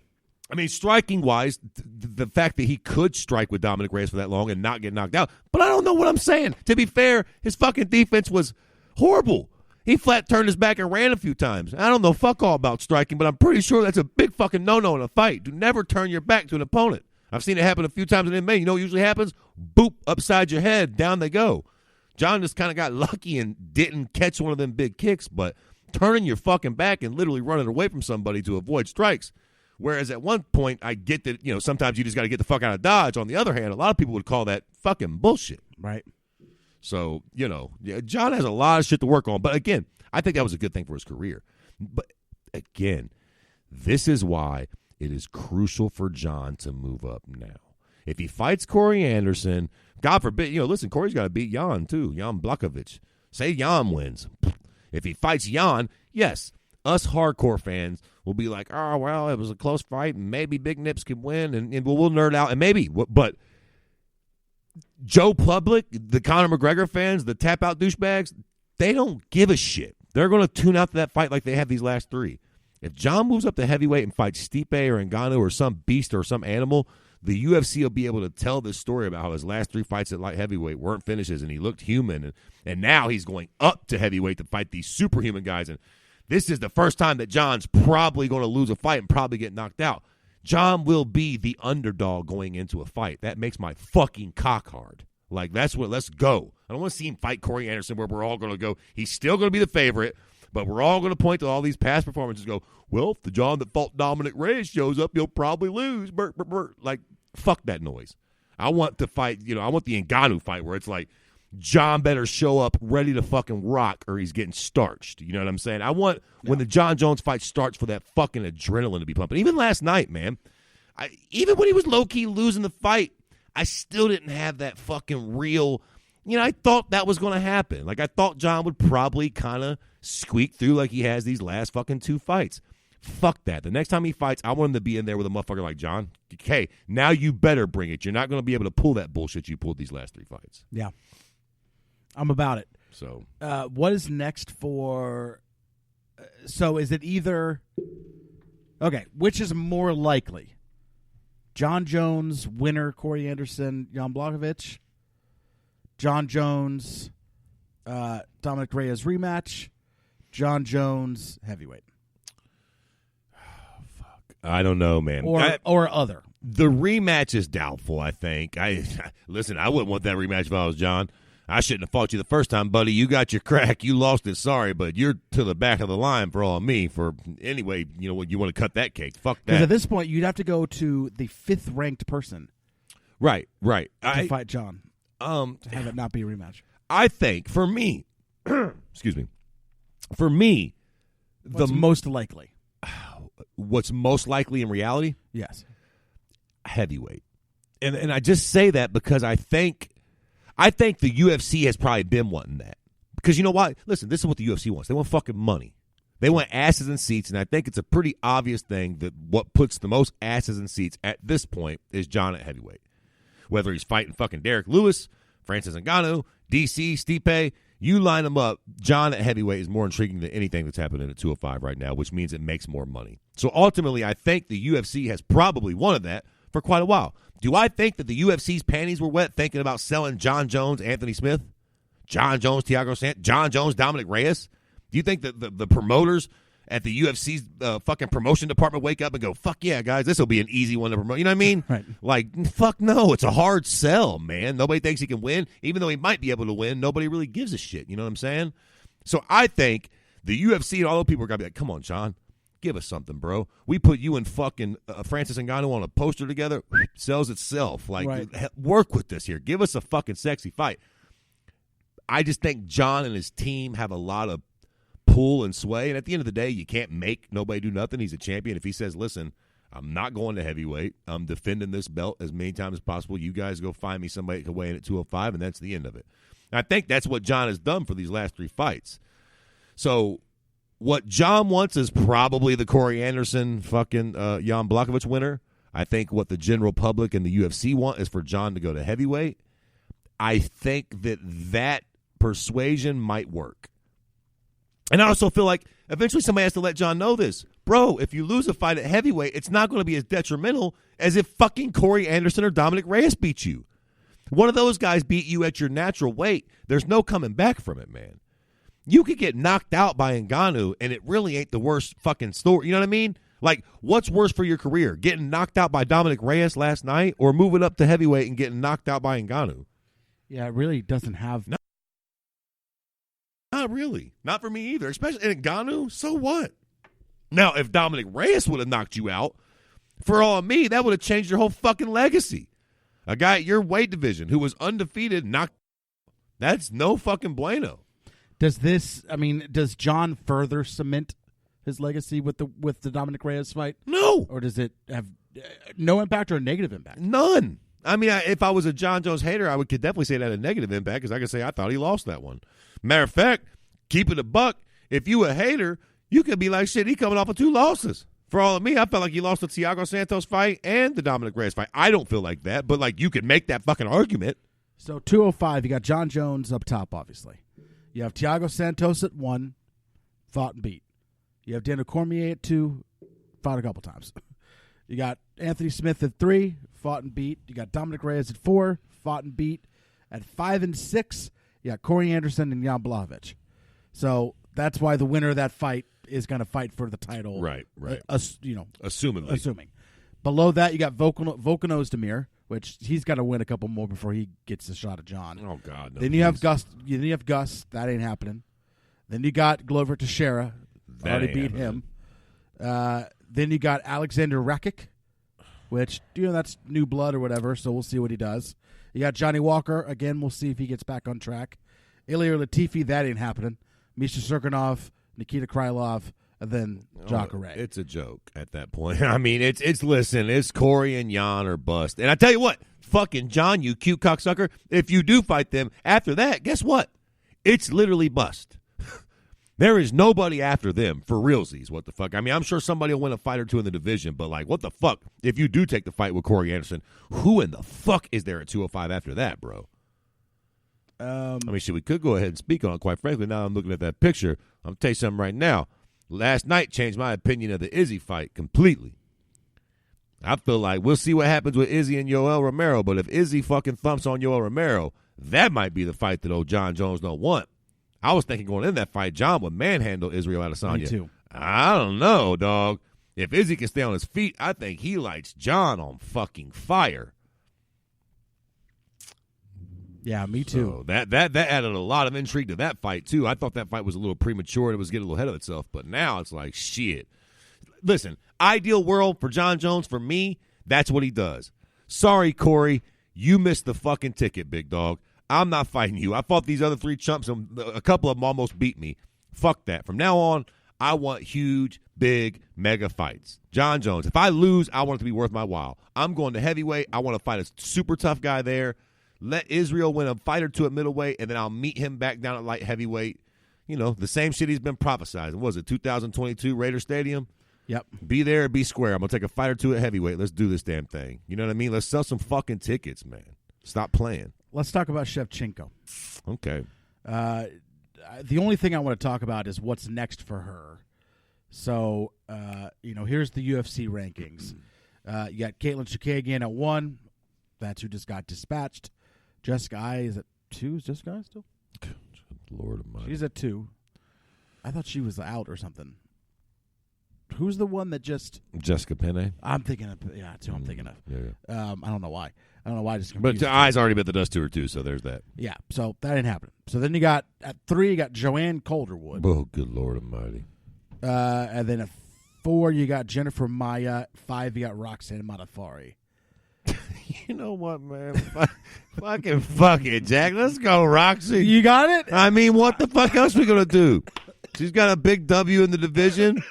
E: I mean, striking-wise, the fact that he could strike with Dominic Reyes for that long and not get knocked out. But I don't know what I'm saying. To be fair, his fucking defense was horrible. He flat turned his back and ran a few times. I don't know fuck all about striking, but I'm pretty sure that's a big fucking no-no in a fight. Do never turn your back to an opponent. I've seen it happen a few times in MMA. You know what usually happens? Boop, upside your head, down they go. John just kind of got lucky and didn't catch one of them big kicks, but turning your fucking back and literally running away from somebody to avoid strikes. Whereas at one point, I get that, sometimes you just got to get the fuck out of Dodge. On the other hand, a lot of people would call that fucking bullshit.
D: Right.
E: So, John has a lot of shit to work on. But again, I think that was a good thing for his career. But again, this is why it is crucial for John to move up now. If he fights Corey Anderson, God forbid, listen, Corey's got to beat Jan too, Jan Blachowicz. Say Jan wins. If he fights Jan, yes, us hardcore fans will be like, oh, well, it was a close fight, and maybe Big Nips could win, and we'll nerd out, and maybe, but Joe Public, the Conor McGregor fans, the tap-out douchebags, they don't give a shit. They're going to tune out to that fight like they have these last 3. If John moves up to heavyweight and fights Stipe or Ngannou or some beast or some animal, the UFC will be able to tell this story about how his last 3 fights at light heavyweight weren't finishes and he looked human. And now he's going up to heavyweight to fight these superhuman guys. And this is the first time that John's probably going to lose a fight and probably get knocked out. John will be the underdog going into a fight. That makes my fucking cock hard. Like, that's what, let's go. I don't want to see him fight Corey Anderson where we're all going to go, he's still going to be the favorite, but we're all going to point to all these past performances and go, well, if the John that fought Dominic Reyes shows up, he'll probably lose. Like, fuck that noise. I want to fight, I want the Ngannou fight where it's like, John better show up ready to fucking rock or he's getting starched. You know what I'm saying? I want, when the John Jones fight starts, for that fucking adrenaline to be pumping. Even last night, man, even when he was low-key losing the fight, I still didn't have that fucking real, I thought that was going to happen. Like, I thought John would probably kind of squeak through like he has these last fucking 2 fights. Fuck that. The next time he fights, I want him to be in there with a motherfucker like John. Okay, now you better bring it. You're not going to be able to pull that bullshit you pulled these last 3 fights.
D: Yeah. I'm about it.
E: So,
D: what is next for? So, is it either? Okay, which is more likely? John Jones winner, Corey Anderson, Jan Blachowicz. John Jones, Dominic Reyes rematch. John Jones heavyweight.
E: Oh, fuck. I don't know, man.
D: Or other.
E: The rematch is doubtful. I think. Listen. I wouldn't want that rematch if I was John. I shouldn't have fought you the first time, buddy. You got your crack. You lost it. Sorry, but you're to the back of the line for all me. For anyway, you want to cut that cake. Fuck that.
D: Because at this point, you'd have to go to the 5th ranked person.
E: Right.
D: To fight John. To have it not be a rematch.
E: I think for me, excuse me, for me,
D: what's most likely.
E: What's most likely in reality?
D: Yes.
E: Heavyweight, and I just say that because I think the UFC has probably been wanting that. Because you know why? Listen, this is what the UFC wants. They want fucking money. They want asses and seats, and I think it's a pretty obvious thing that what puts the most asses and seats at this point is John at heavyweight. Whether he's fighting fucking Derek Lewis, Francis Ngannou, DC, Stipe, you line them up, John at heavyweight is more intriguing than anything that's happening at 205 right now, which means it makes more money. So ultimately, I think the UFC has probably wanted that for quite a while. Do I think that the UFC's panties were wet thinking about selling John Jones, Anthony Smith, John Jones, Thiago Santos, John Jones, Dominic Reyes? Do you think that the promoters at the UFC's fucking promotion department wake up and go, fuck yeah, guys, this will be an easy one to promote? You know what I mean?
D: Right.
E: Like, fuck no, it's a hard sell, man. Nobody thinks he can win. Even though he might be able to win, nobody really gives a shit. You know what I'm saying? So I think the UFC and all those people are going to be like, come on, John. Give us something, bro. We put you and fucking Francis Ngannou on a poster together. Sells itself. Like,
D: right.
E: Work with this here. Give us a fucking sexy fight. I just think John and his team have a lot of pull and sway. And at the end of the day, you can't make nobody do nothing. He's a champion. If he says, listen, I'm not going to heavyweight. I'm defending this belt as many times as possible. You guys go find me somebody that can weigh in at 205, and that's the end of it. And I think that's what John has done for these last 3 fights. So what John wants is probably the Corey Anderson fucking Jan Blachowicz winner. I think what the general public and the UFC want is for John to go to heavyweight. I think that persuasion might work. And I also feel like eventually somebody has to let John know this. Bro, if you lose a fight at heavyweight, it's not going to be as detrimental as if fucking Corey Anderson or Dominic Reyes beat you. One of those guys beat you at your natural weight. There's no coming back from it, man. You could get knocked out by Ngannou, and it really ain't the worst fucking story. You know what I mean? Like, what's worse for your career? Getting knocked out by Dominic Reyes last night or moving up to heavyweight and getting knocked out by Ngannou?
D: Yeah, it really doesn't have...
E: Not really. Not for me either. Especially in Ngannou, so what? Now, if Dominic Reyes would have knocked you out, for all of me, that would have changed your whole fucking legacy. A guy at your weight division who was undefeated, knocked... That's no fucking bueno.
D: Does John further cement his legacy with the Dominic Reyes fight?
E: No.
D: Or does it have no impact or a negative impact?
E: None. I mean, if I was a John Jones hater, I could definitely say it had a negative impact because I could say I thought he lost that one. Matter of fact, keep it a buck. If you a hater, you could be like, shit, he coming off of 2 losses. For all of me, I felt like he lost the Thiago Santos fight and the Dominic Reyes fight. I don't feel like that, but like you could make that fucking argument.
D: So 205, you got John Jones up top, obviously. You have Thiago Santos at 1, fought and beat. You have Daniel Cormier at 2, fought a couple times. You got Anthony Smith at 3, fought and beat. You got Dominic Reyes at 4, fought and beat. At 5 and 6, you got Corey Anderson and Jan Blachowicz. So that's why the winner of that fight is going to fight for the title.
E: Right.
D: Assuming. Below that, you got Volkan Ozdemir, which he's got to win a couple more before he gets a shot at John.
E: Oh, God. No,
D: then you have Gus. Then you have Gus. That ain't happening. Then you got Glover Teixeira. Already beat him. Then you got Alexander Rakic, which, that's new blood or whatever, so we'll see what he does. You got Johnny Walker. Again, we'll see if he gets back on track. Ilir Latifi, that ain't happening. Misha Serkinov, Nikita Krylov, and then Jacare.
E: It's a joke at that point. I mean, it's Corey and Jan or bust. And I tell you what, fucking John, you cute cocksucker, if you do fight them, after that, guess what? It's literally bust. There is nobody after them for realsies. What the fuck? I mean, I'm sure somebody will win a fight or two in the division, but like, what the fuck? If you do take the fight with Corey Anderson, who in the fuck is there at 205 after that, bro? I mean, shit, we could go ahead and speak on it, quite frankly. Now I'm looking at that picture. I'm going to tell you something right now. Last night changed my opinion of the Izzy fight completely. I feel like we'll see what happens with Izzy and Yoel Romero, but if Izzy fucking thumps on Yoel Romero, that might be the fight that old John Jones don't want. I was thinking going in that fight, John would manhandle Israel Adesanya.
D: Me too.
E: I don't know, dog. If Izzy can stay on his feet, I think he lights John on fucking fire.
D: Yeah, me too.
E: So that added a lot of intrigue to that fight, too. I thought that fight was a little premature and it was getting a little ahead of itself, but now it's like, shit. Listen, ideal world for John Jones, for me, that's what he does. Sorry, Corey, you missed the fucking ticket, big dog. I'm not fighting you. I fought these other 3 chumps, and a couple of them almost beat me. Fuck that. From now on, I want huge, big, mega fights. John Jones, if I lose, I want it to be worth my while. I'm going to heavyweight. I want to fight a super tough guy there. Let Israel win a fight or two at middleweight, and then I'll meet him back down at light heavyweight. The same shit he's been prophesizing. What was it, 2022 Raider Stadium?
D: Yep.
E: Be there or be square. I'm going to take a fight or two at heavyweight. Let's do this damn thing. You know what I mean? Let's sell some fucking tickets, man. Stop playing.
D: Let's talk about Shevchenko.
E: Okay.
D: The only thing I want to talk about is what's next for her. So, here's the UFC rankings. You got Caitlin Chookagian at 1. That's who just got dispatched. Jessica Ai is at 2. Is Jessica Ai still?
E: Lord of mine.
D: She's at 2. I thought she was out or something. Who's the one that just...
E: Jessica Penne?
D: I'm thinking of... Yeah, that's who I'm thinking of.
E: Yeah.
D: I don't know why. I just
E: but Ai's already bit the dust to her, too, so there's that.
D: Yeah, so that didn't happen. So then you got... At 3, you got Joanne Calderwood.
E: Oh, good Lord almighty.
D: And then at 4, you got Jennifer Maia. 5, you got Roxanne Modafferi.
E: You know what, man? Fucking fuck it, Jack. Let's go, Roxy.
D: You got it?
E: I mean, what the fuck else we going to do? She's got a big W in the division.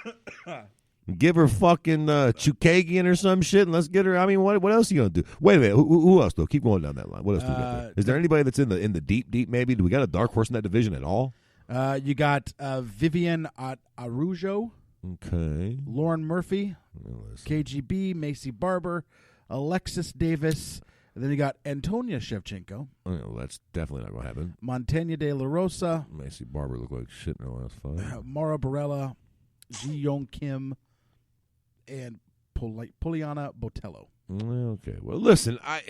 E: Give her fucking Chookagian or some shit, and let's get her. I mean, what else are you gonna do? Wait a minute, who else though? Keep going down that line. What else do we got there? Is there anybody that's in the deep? Maybe do we got a dark horse in that division at all?
D: You got Vivian Araujo.
E: Okay.
D: Lauren Murphy. KGB. Macy Barber. Alexis Davis. And then you got Antonia Shevchenko.
E: Oh, yeah, well, that's definitely not going to happen.
D: Montaigne de la Rosa.
E: Macy Barber looked like shit in her last fight.
D: Mara Barella. Ji Yong Kim. And Poliana Botello.
E: Okay. Well, listen, I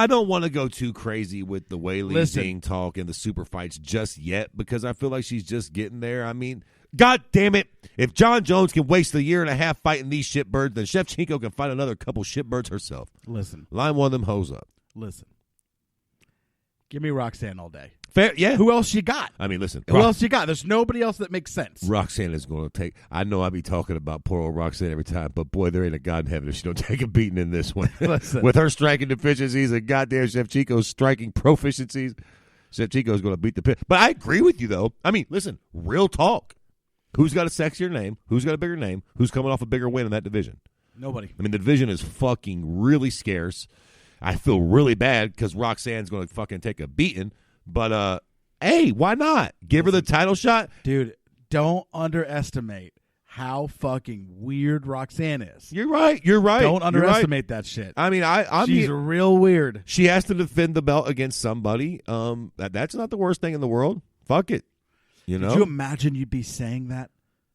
E: don't want to go too crazy with the Weili Zhang talk and the super fights just yet because I feel like she's just getting there. I mean, God damn it. If John Jones can waste a year and a half fighting these shitbirds, then Shevchenko can fight another couple shitbirds herself.
D: Listen.
E: Line one of them hoes up.
D: Listen. Give me Roxanne all day.
E: Fair, yeah.
D: Who else you got?
E: I mean, listen.
D: Who else you got? There's nobody else that makes sense.
E: Roxanne is going to take. I know I be talking about poor old Roxanne every time, but boy, there ain't a God in heaven if she don't take a beating in this one. With her striking deficiencies and goddamn Shevchenko's striking proficiencies, Shevchenko's going to beat the pit. But I agree with you, though. I mean, listen, real talk. Who's got a sexier name? Who's got a bigger name? Who's coming off a bigger win in that division?
D: Nobody.
E: I mean, the division is fucking really scarce. I feel really bad because Roxanne's going to fucking take a beating. But, hey, why not? Give her the title shot.
D: Dude, don't underestimate how fucking weird Roxanne is.
E: You're right. You're right.
D: Don't
E: You're
D: underestimate
E: right.
D: that shit.
E: I mean,
D: She's real weird.
E: She has to defend the belt against somebody. That's not the worst thing in the world. Fuck it.
D: Could you imagine you'd be saying that?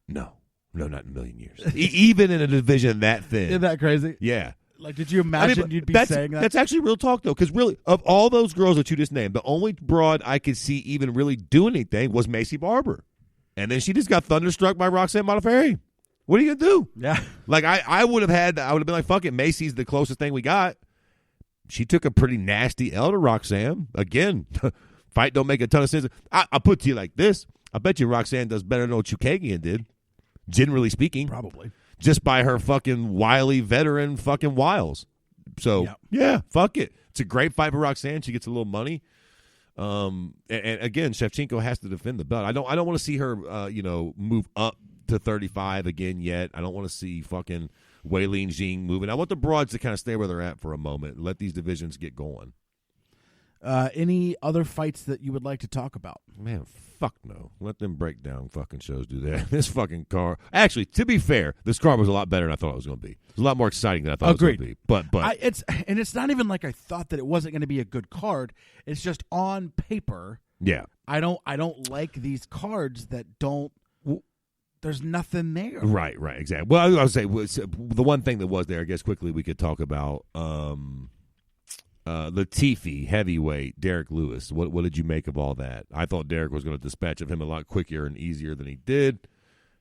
E: No, not in a million years. Even in a division that thin.
D: Isn't that crazy?
E: Yeah.
D: Like, did you imagine you'd be saying that?
E: That's actually real talk, though, because really, of all those girls that you just named, the only broad I could see even really do anything was Macy Barber. And then she just got thunderstruck by Roxanne Modafferi. What are you going to do?
D: Yeah.
E: Like, I would have been like, fuck it, Macy's the closest thing we got. She took a pretty nasty L to Roxanne. Again, fight don't make a ton of sense. I'll put it to you like this. I bet you Roxanne does better than what Chukagian did, generally speaking.
D: Probably.
E: Just by her fucking wily veteran fucking wiles. So, yeah, fuck it. It's a great fight for Roxanne. She gets a little money. And again, Shevchenko has to defend the belt. I don't want to see her, move up to 35 again yet. I don't want to see fucking Weilin Jing moving. I want the broads to kind of stay where they're at for a moment and let these divisions get going.
D: Any other fights that you would like to talk about?
E: Man, fuck no. Let them breakdown fucking shows do that. This fucking card. Actually, to be fair, this card was a lot better than I thought it was going to be. It was a lot more exciting than I thought it was going to be. But
D: it's not even like I thought that it wasn't going to be a good card. It's just on paper.
E: Yeah.
D: I don't like these cards that don't. There's nothing there.
E: Right, exactly. Well, I would say the one thing that was there, I guess quickly we could talk about Latifi, heavyweight, Derek Lewis. What did you make of all that? I thought Derek was going to dispatch of him a lot quicker and easier than he did.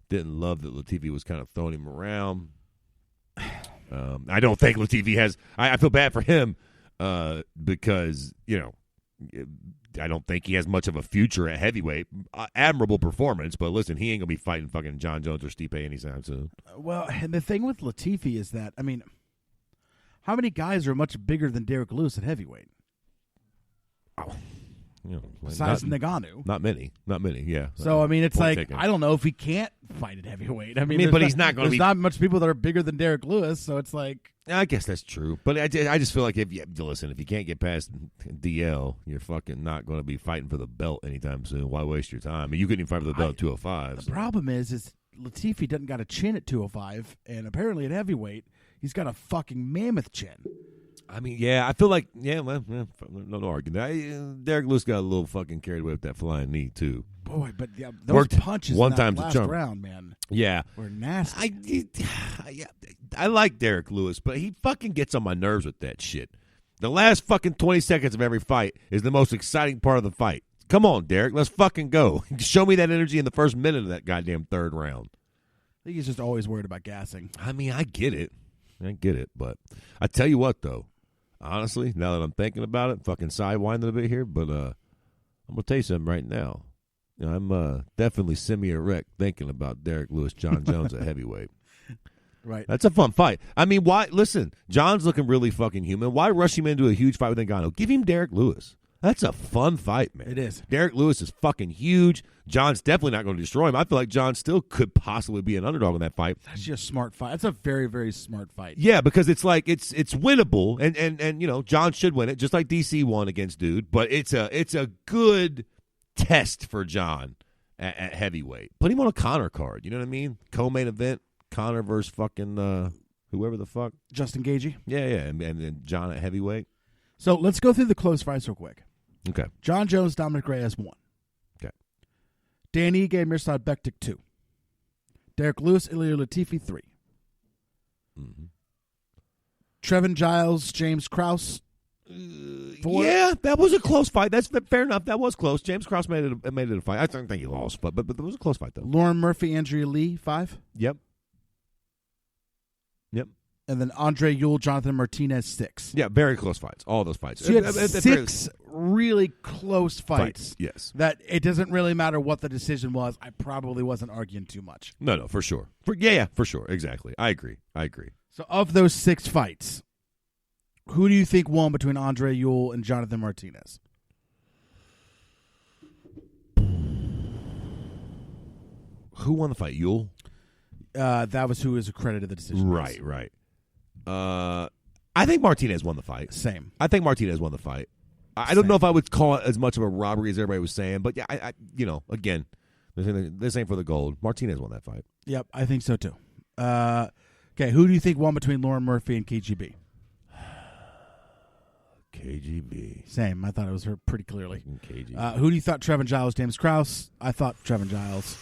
E: Didn't love that Latifi was kind of throwing him around. I don't think Latifi has – I feel bad for him because, I don't think he has much of a future at heavyweight. Admirable performance, but listen, he ain't going to be fighting fucking John Jones or Stipe anytime soon.
D: Well, and the thing with Latifi is that, I mean – how many guys are much bigger than Derek Lewis at heavyweight? Besides Ngannou.
E: Not many, yeah.
D: So, I mean, it's like,
E: taken.
D: I don't know if he can't fight at heavyweight. I mean,
E: but he's not going to be.
D: There's not much people that are bigger than Derek Lewis, so it's like.
E: I guess that's true. But I just feel like if you can't get past DL, you're fucking not going to be fighting for the belt anytime soon. Why waste your time? I mean, you couldn't even fight for the belt at 205.
D: The problem is Latifi doesn't got a chin at 205, and apparently at heavyweight, he's got a fucking mammoth chin.
E: I mean, yeah, I feel like, no argument. Derek Lewis got a little fucking carried away with that flying knee, too.
D: Boy, but those punches
E: one
D: in that
E: time
D: last
E: to jump.
D: round, man,
E: yeah,
D: were nasty.
E: I like Derek Lewis, but he fucking gets on my nerves with that shit. The last fucking 20 seconds of every fight is the most exciting part of the fight. Come on, Derek, let's fucking go. Show me that energy in the first minute of that goddamn third round.
D: I think he's just always worried about gassing.
E: I mean, I get it, but I tell you what, though. Honestly, now that I'm thinking about it, fucking sidewinding a bit here, but I'm going to tell you something right now. I'm definitely semi-erect thinking about Derek Lewis, John Jones at heavyweight.
D: Right.
E: That's a fun fight. I mean, why? Listen, John's looking really fucking human. Why rush him into a huge fight with Ngannou? Give him Derek Lewis. That's a fun fight, man.
D: It is.
E: Derek Lewis is fucking huge. John's definitely not going to destroy him. I feel like John still could possibly be an underdog in that fight.
D: That's just a smart fight. That's a very, very smart fight.
E: Yeah, because it's like it's winnable, and John should win it, just like DC won against Dude. But it's a good test for John at heavyweight. Put him on a Conor card. You know what I mean? Co-main event, Conor versus fucking whoever the fuck.
D: Justin Gaethje.
E: Yeah, and then John at heavyweight.
D: So let's go through the close fights real quick.
E: Okay.
D: John Jones, Dominic Reyes 1.
E: Okay.
D: Dan Ige, Mirsad Bektik 2. Derek Lewis, Ilir Latifi 3.
E: Mm-hmm.
D: Trevin Giles, James Krause 4.
E: Yeah, that was a close fight. That's fair enough. That was close. James Krause made it a fight. I don't think he lost, but it was a close fight though.
D: Lauren Murphy, Andrea Lee 5.
E: Yep.
D: And then Andre Ewell, Jonathan Martinez 6.
E: Yeah, very close fights. All those fights.
D: So you had 6 really close fights.
E: Yes.
D: That it doesn't really matter what the decision was. I probably wasn't arguing too much.
E: No, for sure. For sure. Exactly. I agree.
D: So of those 6 fights, who do you think won between Andre Ewell and Jonathan Martinez?
E: Who won the fight? Ewell?
D: That was who was accredited the decision.
E: Right. I think Martinez won the fight.
D: Same.
E: I think Martinez won the fight. I don't know if I would call it as much of a robbery as everybody was saying, but yeah, again, this ain't for the gold. Martinez won that fight.
D: Yep, I think so too. Okay, who do you think won between Lauren Murphy and KGB?
E: KGB.
D: Same. I thought it was her pretty clearly.
E: KGB.
D: Who do you thought Trevin Giles, James Krause? I thought Trevin Giles.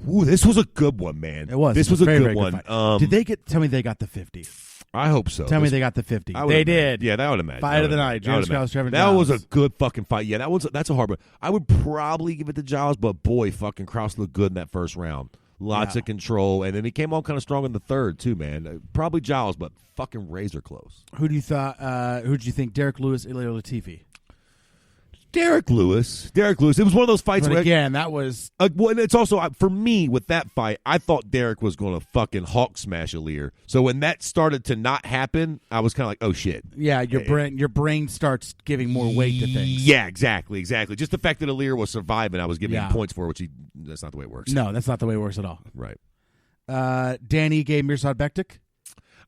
E: Ooh, this was a good one, man.
D: It was.
E: This was
D: very,
E: a
D: very
E: good one.
D: Did they get? Tell me they got the 50.
E: I hope so.
D: Tell me they got the 50.
E: I would
D: They
E: imagine.
D: did.
E: Yeah, that would imagine.
D: Fight of the night. James Krause, Trevin
E: That
D: Giles.
E: was a good fucking fight. Yeah, that's a hard one. I would probably give it to Giles, but boy, fucking Krause looked good in that first round. Lots of control, and then he came on kind of strong in the third too, man. Probably Giles, but fucking razor close.
D: Who do you thought? Who did you think? Derek Lewis, Ilir Latifi.
E: Derek Lewis. It was one of those fights
D: But
E: where
D: again, that was
E: well, and it's also for me with that fight. I thought Derek was going to fucking Hawk smash Ilir. So when that started to not happen, I was kind of like, oh shit.
D: yeah. Your brain starts giving more weight to things.
E: Yeah, exactly. Just the fact that Ilir was surviving, I was giving him points for, that's not the way it works.
D: No, that's not the way it works at all.
E: Right.
D: Danny gave Mirsad Bektik.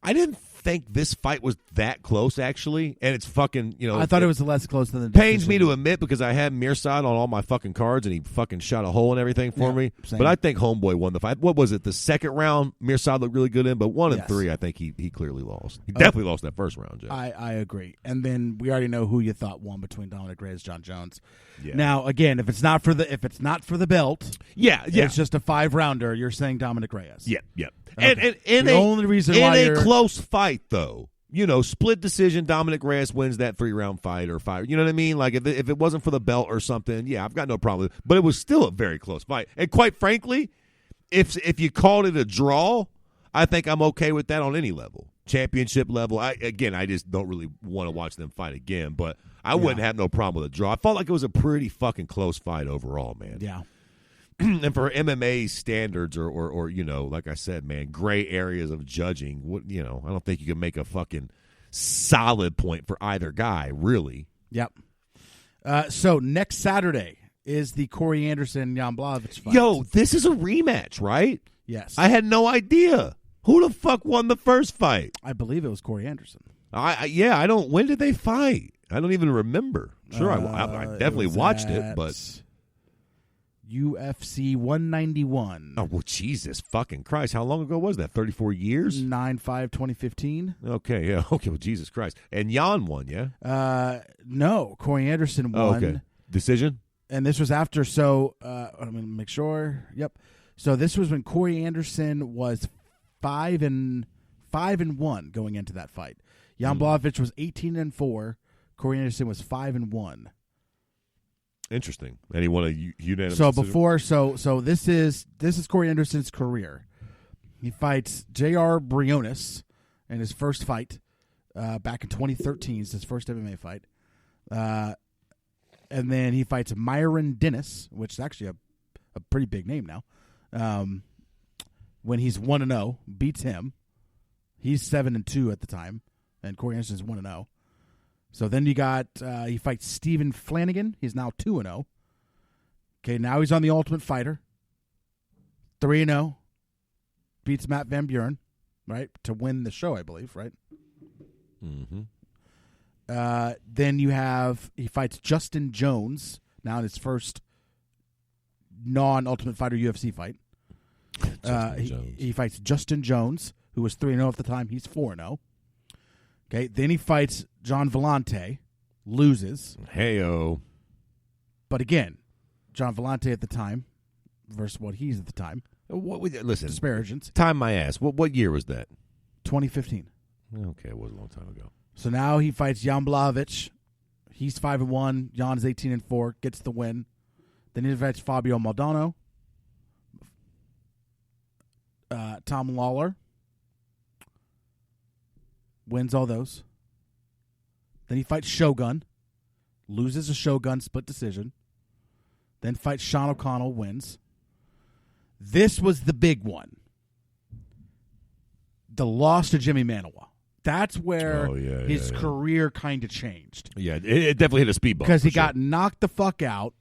E: I didn't think this fight was that close, actually, and it's fucking,
D: I thought it was less close than the
E: pains
D: decision.
E: me to admit because I had Mirsad on all my fucking cards and he fucking shot a hole and everything for me.
D: Same.
E: But I think Homeboy won the fight. What was it? The second round, Mirsad looked really good in, but 1 and
D: Yes.
E: 3, I think he clearly lost. He definitely lost that first round, Jeff.
D: I agree. And then we already know who you thought won between Dominic Reyes, John Jones.
E: Yeah.
D: Now, again, if it's not for the belt, it's just a 5-rounder. You're saying Dominic Reyes.
E: Yeah.
D: Okay.
E: And
D: The only reason
E: in
D: why
E: a
D: you're-
E: close fight, though, split decision, Dominic Reyes wins that 3-round fight or 5. You know what I mean? Like, if it wasn't for the belt or something, yeah, I've got no problem with it. But it was still a very close fight. And quite frankly, if you called it a draw, I think I'm okay with that on any level. Championship level. I just don't really want to watch them fight again. But I wouldn't have no problem with a draw. I felt like it was a pretty fucking close fight overall, man.
D: Yeah.
E: And for MMA standards or like I said, man, gray areas of judging, I don't think you can make a fucking solid point for either guy, really.
D: Yep. So next Saturday is the Corey Anderson Jan Blachowicz fight.
E: Yo, this is a rematch, right?
D: Yes.
E: I had no idea. Who the fuck won the first fight?
D: I believe it was Corey Anderson.
E: I don't. When did they fight? I don't even remember. Sure, I definitely watched it, but
D: UFC 191.
E: Oh, well, Jesus fucking Christ. How long ago was that? 34 years?
D: 9/5/2015.
E: Okay, yeah. Okay, well, Jesus Christ. And Jan won, yeah?
D: No, Corey Anderson won.
E: Oh, okay. Decision?
D: And this was after, so I'm going to make sure. Yep. So this was when Corey Anderson was 5-1 going into that fight. Jan Blachowicz was 18-4. Corey Anderson was 5-1.
E: Interesting. And he won a unanimous
D: So
E: decision?
D: before, so this is Corey Anderson's career. He fights J.R. Briones in his first fight back in 2013. It's his first MMA fight. And then he fights Myron Dennis, which is actually a pretty big name now. When he's 1-0, beats him. He's 7-2 at the time, and Corey Anderson's 1-0. So then you got he fights Stephen Flanagan. He's now 2-0. Okay, now he's on the Ultimate Fighter. 3-0. Beats Matt Van Buren, right, to win the show, I believe, right?
E: Mm-hmm.
D: Then he fights Justin Jones now in his first non-Ultimate Fighter UFC fight. He fights Justin Jones, who was 3-0 at the time. He's 4-0. Okay, then he fights John Vellante, loses.
E: Hey-o.
D: But again, John Vellante at the time versus what he's at the time.
E: Listen,
D: Disparagens.
E: time my ass. What year was that?
D: 2015.
E: Okay, it was a long time ago.
D: So now he fights Jan Blachowicz. He's 5-1. Jan's 18-4. Gets the win. Then he fights Fabio Maldonado. Tom Lawler. Wins all those. Then he fights Shogun. Loses a Shogun split decision. Then fights Sean O'Connell. Wins. This was the big one. The loss to Jimmy Manuwa. That's where his career kind of changed.
E: Yeah, it definitely hit a speed bump.
D: Because he got knocked the fuck out.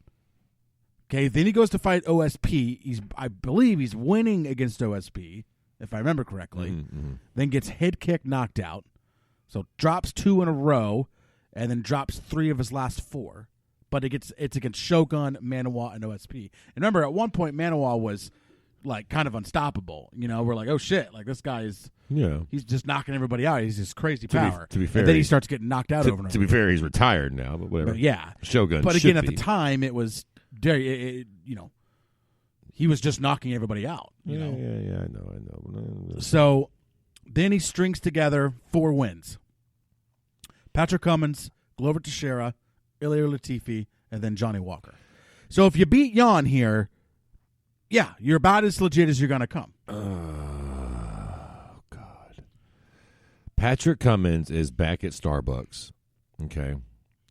D: Okay, then he goes to fight OSP. I believe he's winning against OSP, if I remember correctly.
E: Mm-hmm.
D: Then gets head kick, knocked out. So drops 2 in a row, and then drops 3 of his last 4. But it's against Shogun, Manuwa, and OSP. And remember, at one point, Manuwa was like kind of unstoppable. We're like, oh shit, like this guy is.
E: Yeah.
D: He's just knocking everybody out. He's just crazy power.
E: To be fair,
D: and then he starts getting knocked out over and over.
E: To be fair, he's retired now, but whatever.
D: But yeah,
E: Shogun.
D: But
E: should
D: again, at
E: be.
D: the time, it was, he was just knocking everybody out.
E: Yeah, I know.
D: So then he strings together 4 wins: Patrick Cummins, Glover Teixeira, Ilir Latifi, and then Johnny Walker. So if you beat Jan here, yeah, you're about as legit as you're going to come.
E: Patrick Cummins is back at Starbucks. Okay.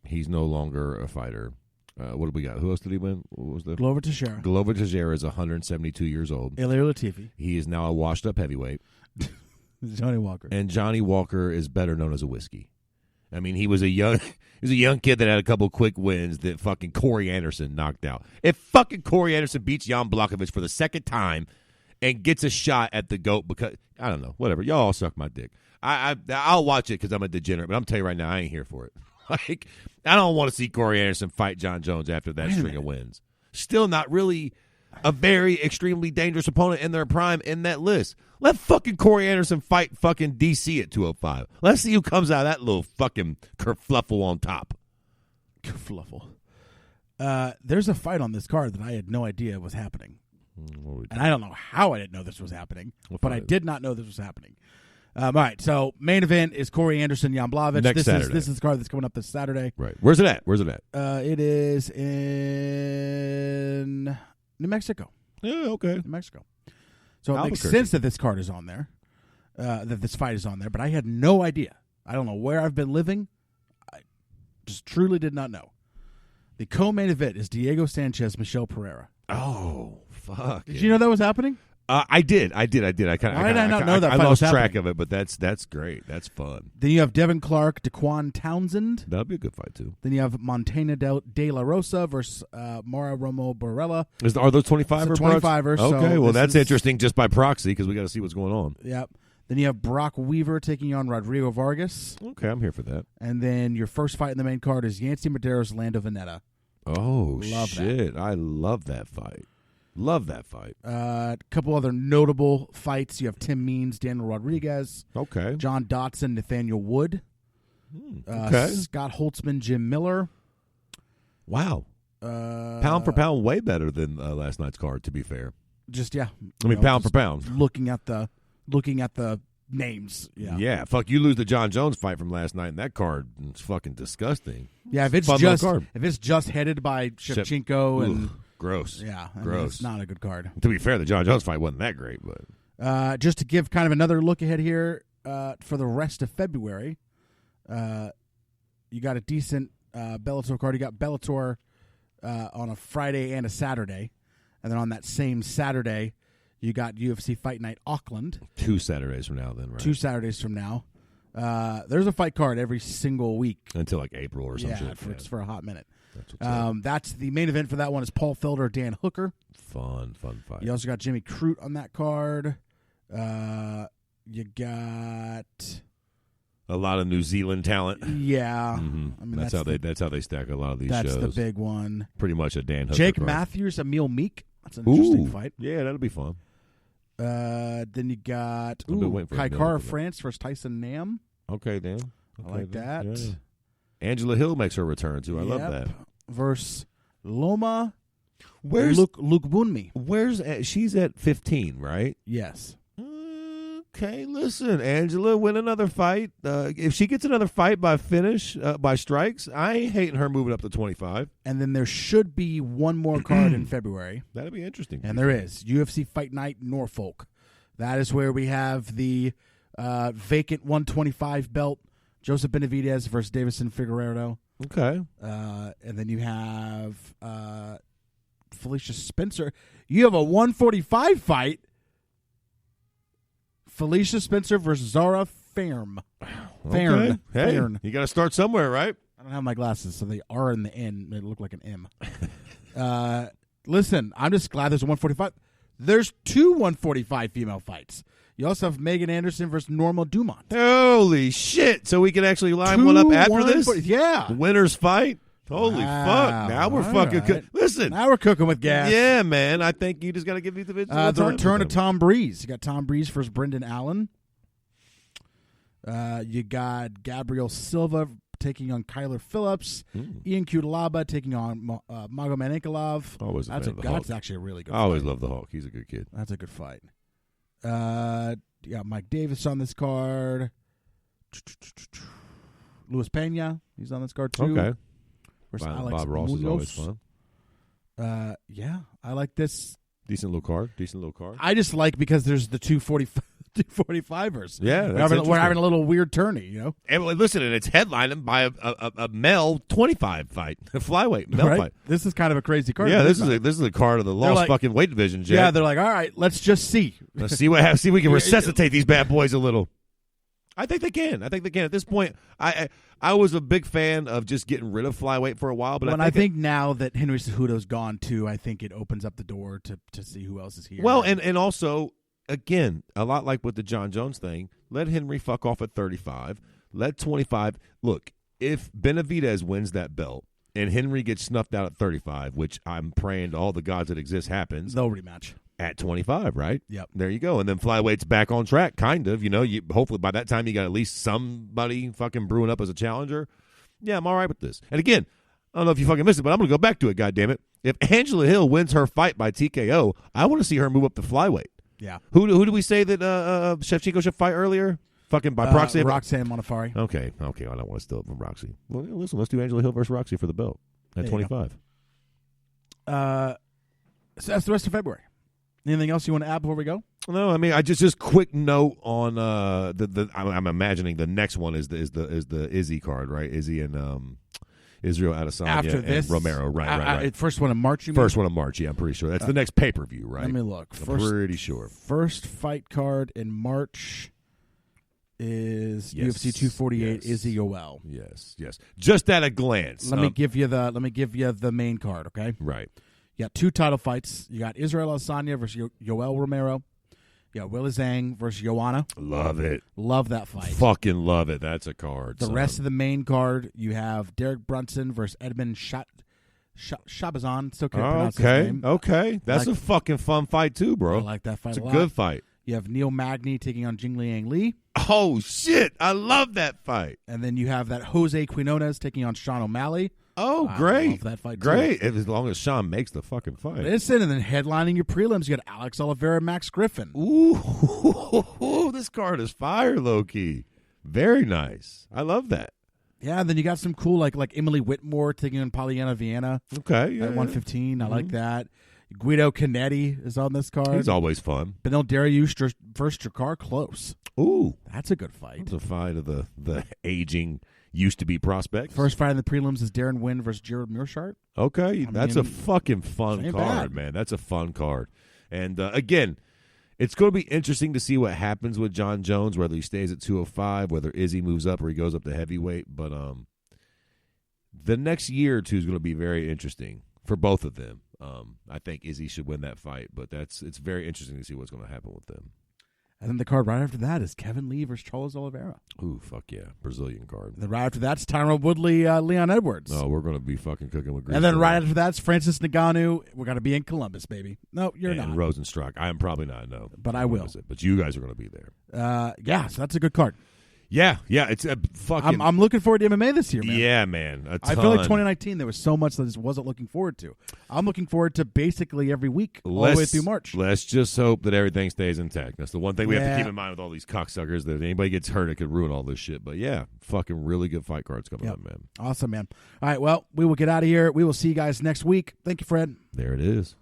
E: He's no longer a fighter. What did we got? Who else did he win? What was the
D: Glover Teixeira.
E: Glover Teixeira is 172 years old.
D: Ilir Latifi.
E: He is now a washed-up heavyweight.
D: Johnny Walker.
E: And Johnny Walker is better known as a whiskey. I mean, he was a young kid that had a couple quick wins that fucking Corey Anderson knocked out. If fucking Corey Anderson beats Jan Blachowicz for the second time and gets a shot at the GOAT because, I don't know, whatever. Y'all all suck my dick. I'll watch it because I'm a degenerate, but I'm telling you right now, I ain't here for it. Like, I don't want to see Corey Anderson fight John Jones after that string of wins. Still not really a very extremely dangerous opponent in their prime in that list. Let fucking Corey Anderson fight fucking DC at 205. Let's see who comes out of that little fucking kerfluffle on top.
D: Kerfluffle. There's a fight on this card that I had no idea was happening. And I don't know how I didn't know this was happening, but I did not know this was happening. All right, so main event is Corey Anderson, Jan Blachowicz. This is the card that's coming up this Saturday.
E: Right. Where's it at?
D: It is in New Mexico.
E: Yeah, okay.
D: New Mexico. So it makes sense that this card is on there, that this fight is on there, but I had no idea. I don't know where I've been living. I just truly did not know. The co-main event is Diego Sanchez, Michel Pereira.
E: Oh, fuck.
D: Did you know that was happening?
E: I did. I kind of.
D: Why did I not know that?
E: I
D: fight
E: lost
D: was
E: track
D: happening?
E: of it, but that's great. That's fun.
D: Then you have Devin Clark, Daquan Townsend.
E: That'll be a good fight too.
D: Then you have Montana De La Rosa versus Mara Romo Barella.
E: Are those 25ers?
D: 25ers.
E: Okay,
D: so
E: well that's interesting just by proxy because we got to see what's going on.
D: Yep. Then you have Brock Weaver taking on Rodrigo Vargas.
E: Okay, I'm here for that.
D: And then your first fight in the main card is Yancy Medeiros, Lando Veneta.
E: Oh, shit. I love that fight. Love that fight.
D: A couple other notable fights. You have Tim Means, Daniel Rodriguez.
E: Okay.
D: John Dotson, Nathaniel Wood.
E: Okay.
D: Scott Holtzman, Jim Miller.
E: Wow. Pound for pound, way better than last night's card, to be fair.
D: Just, yeah.
E: I mean, pound for pound.
D: Looking at the names. Yeah.
E: Yeah. Fuck, you lose the John Jones fight from last night, and that card is fucking disgusting.
D: Yeah, if it's just headed by Shevchenko and...
E: Gross.
D: Yeah.
E: Gross.
D: It's not a good card.
E: To be fair, the John Jones fight wasn't that great, but...
D: Just to give kind of another look ahead here for the rest of February, you got a decent Bellator card. You got Bellator on a Friday and a Saturday. And then on that same Saturday, you got UFC Fight Night Auckland. 2
E: Saturdays from now then, right?
D: 2 Saturdays from now. There's a fight card every single week.
E: Until like April or some shit.
D: It's for a hot minute.
E: That's
D: the main event for that one is Paul Felder, Dan Hooker.
E: Fun fight.
D: You also got Jimmy Crute on that card. You got
E: a lot of New Zealand talent.
D: Yeah,
E: mm-hmm. I mean that's how they stack a lot of these shows.
D: That's the big one.
E: Pretty much a Dan Hooker
D: Jake
E: card.
D: Matthews, Emil Meek. That's an interesting fight.
E: Yeah, that'll be fun.
D: Then you got Kai Kara France versus Tyson Nam.
E: Okay, Dan.
D: I like that.
E: Yeah. Angela Hill makes her return too. I love that.
D: Versus Loma.
E: Where's
D: Luke Bunmi?
E: She's at 15, right?
D: Yes.
E: Okay, listen, Angela, win another fight. If she gets another fight by finish, by strikes, I ain't hating her moving up to 25.
D: And then there should be one more card in February.
E: That'd be interesting.
D: And there is. UFC Fight Night Norfolk. That is where we have the vacant 125 belt, Joseph Benavidez versus Davison Figueiredo.
E: Okay.
D: And then you have Felicia Spencer. You have a 145 fight. Felicia Spencer versus Zara Fairn.
E: Okay. Hey, you got to start somewhere, right?
D: I don't have my glasses, so the R and the N made it look like an M. Listen, I'm just glad there's a 145. There's 2 145 female fights. You also have Megan Anderson versus Norma Dumont.
E: Holy shit. So we can actually line one up after this?
D: Yeah.
E: The winner's fight? Holy
D: Wow.
E: fuck! Now we're
D: All
E: fucking.
D: right.
E: Listen,
D: Now we're cooking with gas.
E: yeah, man. I think you just got to give me the
D: The return of Tom Breeze. You got Tom Breeze versus Brendan Allen. You got Gabriel Silva taking on Kyler Phillips. Ian Cutelaba taking on Magomed Ankalaev.
E: Always a fan of the
D: That's
E: Hulk.
D: actually a really good
E: I always
D: fight.
E: love the Hulk. He's a good kid.
D: That's a good fight. You got Mike Davis on this card. Luis Pena, he's on this card too.
E: Okay.
D: Versus
E: Bob
D: Alex
E: Ross is always
D: Munoz.
E: fun.
D: Yeah, I like this.
E: Decent little card.
D: I just like because there's the 245ers.
E: Yeah,
D: we're
E: that's
D: having a little weird tourney, you know.
E: And listen, and it's headlined by a male 25 fight, a flyweight male
D: Right?
E: fight.
D: This is kind of a crazy card.
E: Yeah, this is a card of the lost
D: like-
E: fucking weight division, Jack.
D: Yeah, they're like, all right, let's just see.
E: Let's see what happens. See if we can resuscitate these bad boys a little. I think they can. At this point, I was a big fan of just getting rid of flyweight for a while, but
D: I think now that Henry Cejudo's gone too, I think it opens up the door to see who else is here.
E: well, and also again, a lot like with the John Jones thing, let Henry fuck off at 35. Let 25 look. If Benavidez wins that belt and Henry gets snuffed out at 35, which I'm praying to all the gods that exist happens,
D: they'll rematch
E: at 25, right?
D: Yep.
E: There you go. And then flyweight's back on track, kind of. You know, hopefully by that time you got at least somebody fucking brewing up as a challenger. Yeah, I'm all right with this. And again, I don't know if you fucking missed it, but I'm going to go back to it, goddammit. If Angela Hill wins her fight by TKO, I want to see her move up to flyweight.
D: Yeah.
E: Who do we say that Shevchenko should fight earlier? Fucking by proxy?
D: Roxanne Modafferi.
E: Okay. I don't want to steal it from Roxy. Well, listen, let's do Angela Hill versus Roxy for the belt at 25.
D: So that's the rest of February. Anything else you want to add before we go?
E: No, I mean, I just quick note on I'm imagining the next one is the Izzy card, right? Izzy and Israel Adesanya
D: After
E: and
D: this,
E: Romero, right.
D: First one in March. You mean?
E: First one in March, yeah, I'm pretty sure that's the next pay per view, right?
D: Let me look.
E: I'm pretty sure.
D: First fight card in March is UFC 248. Izzy Yoel.
E: Yes. Just at a glance.
D: Let me give you the main card, okay?
E: Right.
D: You got two title fights. You got Israel Adesanya versus Yoel Romero. You got Willie Zhang versus Joanna.
E: Love it.
D: Love that fight.
E: Fucking love it. That's a card.
D: The rest of the main card, you have Derek Brunson versus Edmund Shabazan. Still can't pronounce his name.
E: Okay. That's a fucking fun fight too, bro.
D: I like that fight
E: It's
D: a lot.
E: good fight.
D: You have Neil Magny taking on Jingliang Li.
E: Oh, shit. I love that fight.
D: And then you have that Jose Quinones taking on Sean O'Malley.
E: Oh,
D: I
E: great.
D: love that fight, too.
E: Great. As long as Sean makes the fucking fight.
D: Listen, and then headlining your prelims, you got Alex Oliveira, Max Griffin.
E: Ooh, this card is fire, low-key. Very nice. I love that.
D: Yeah, and then you got some cool, like Emily Whitmore taking on Polyana Vienna.
E: Okay, yeah.
D: At 115. I like that. Guido Canetti is on this card.
E: He's always fun.
D: Benil Dariush versus Jakar Close.
E: Ooh.
D: That's a good fight.
E: It's a fight of the aging used-to-be prospects.
D: First fight in the prelims is Darren Wynn versus Jared Mearshart.
E: Okay, that's a fucking fun
D: ain't
E: card,
D: bad.
E: man. That's a fun card. And, again, it's going to be interesting to see what happens with John Jones, whether he stays at 205, whether Izzy moves up or he goes up to heavyweight. But the next year or two is going to be very interesting for both of them. I think Izzy should win that fight, but it's very interesting to see what's going to happen with them.
D: And then the card right after that is Kevin Lee versus Charles Oliveira.
E: Ooh, fuck yeah. Brazilian card.
D: And then right after that's Tyrone Woodley, Leon Edwards.
E: Oh, we're going to be fucking cooking with grease.
D: And then right after that's Francis Ngannou. We're going to be in Columbus, baby. No, you're
E: and
D: not.
E: Rosenstruck. I am probably not, no.
D: But I will.
E: But you guys are going to be there.
D: Yeah, so that's a good card.
E: Yeah, it's a fucking...
D: I'm looking forward to MMA this year, man.
E: Yeah, man. A ton.
D: I feel like 2019, there was so much that I just wasn't looking forward to. I'm looking forward to basically every week all the way through March.
E: Let's just hope that everything stays intact. That's the one thing we have to
D: Yeah.
E: keep in mind with all these cocksuckers, that if anybody gets hurt, it could ruin all this shit. But yeah, fucking really good fight cards coming up, man.
D: Awesome, man. All right, well, we will get out of here. We will see you guys next week. Thank you, Fred.
E: There it is.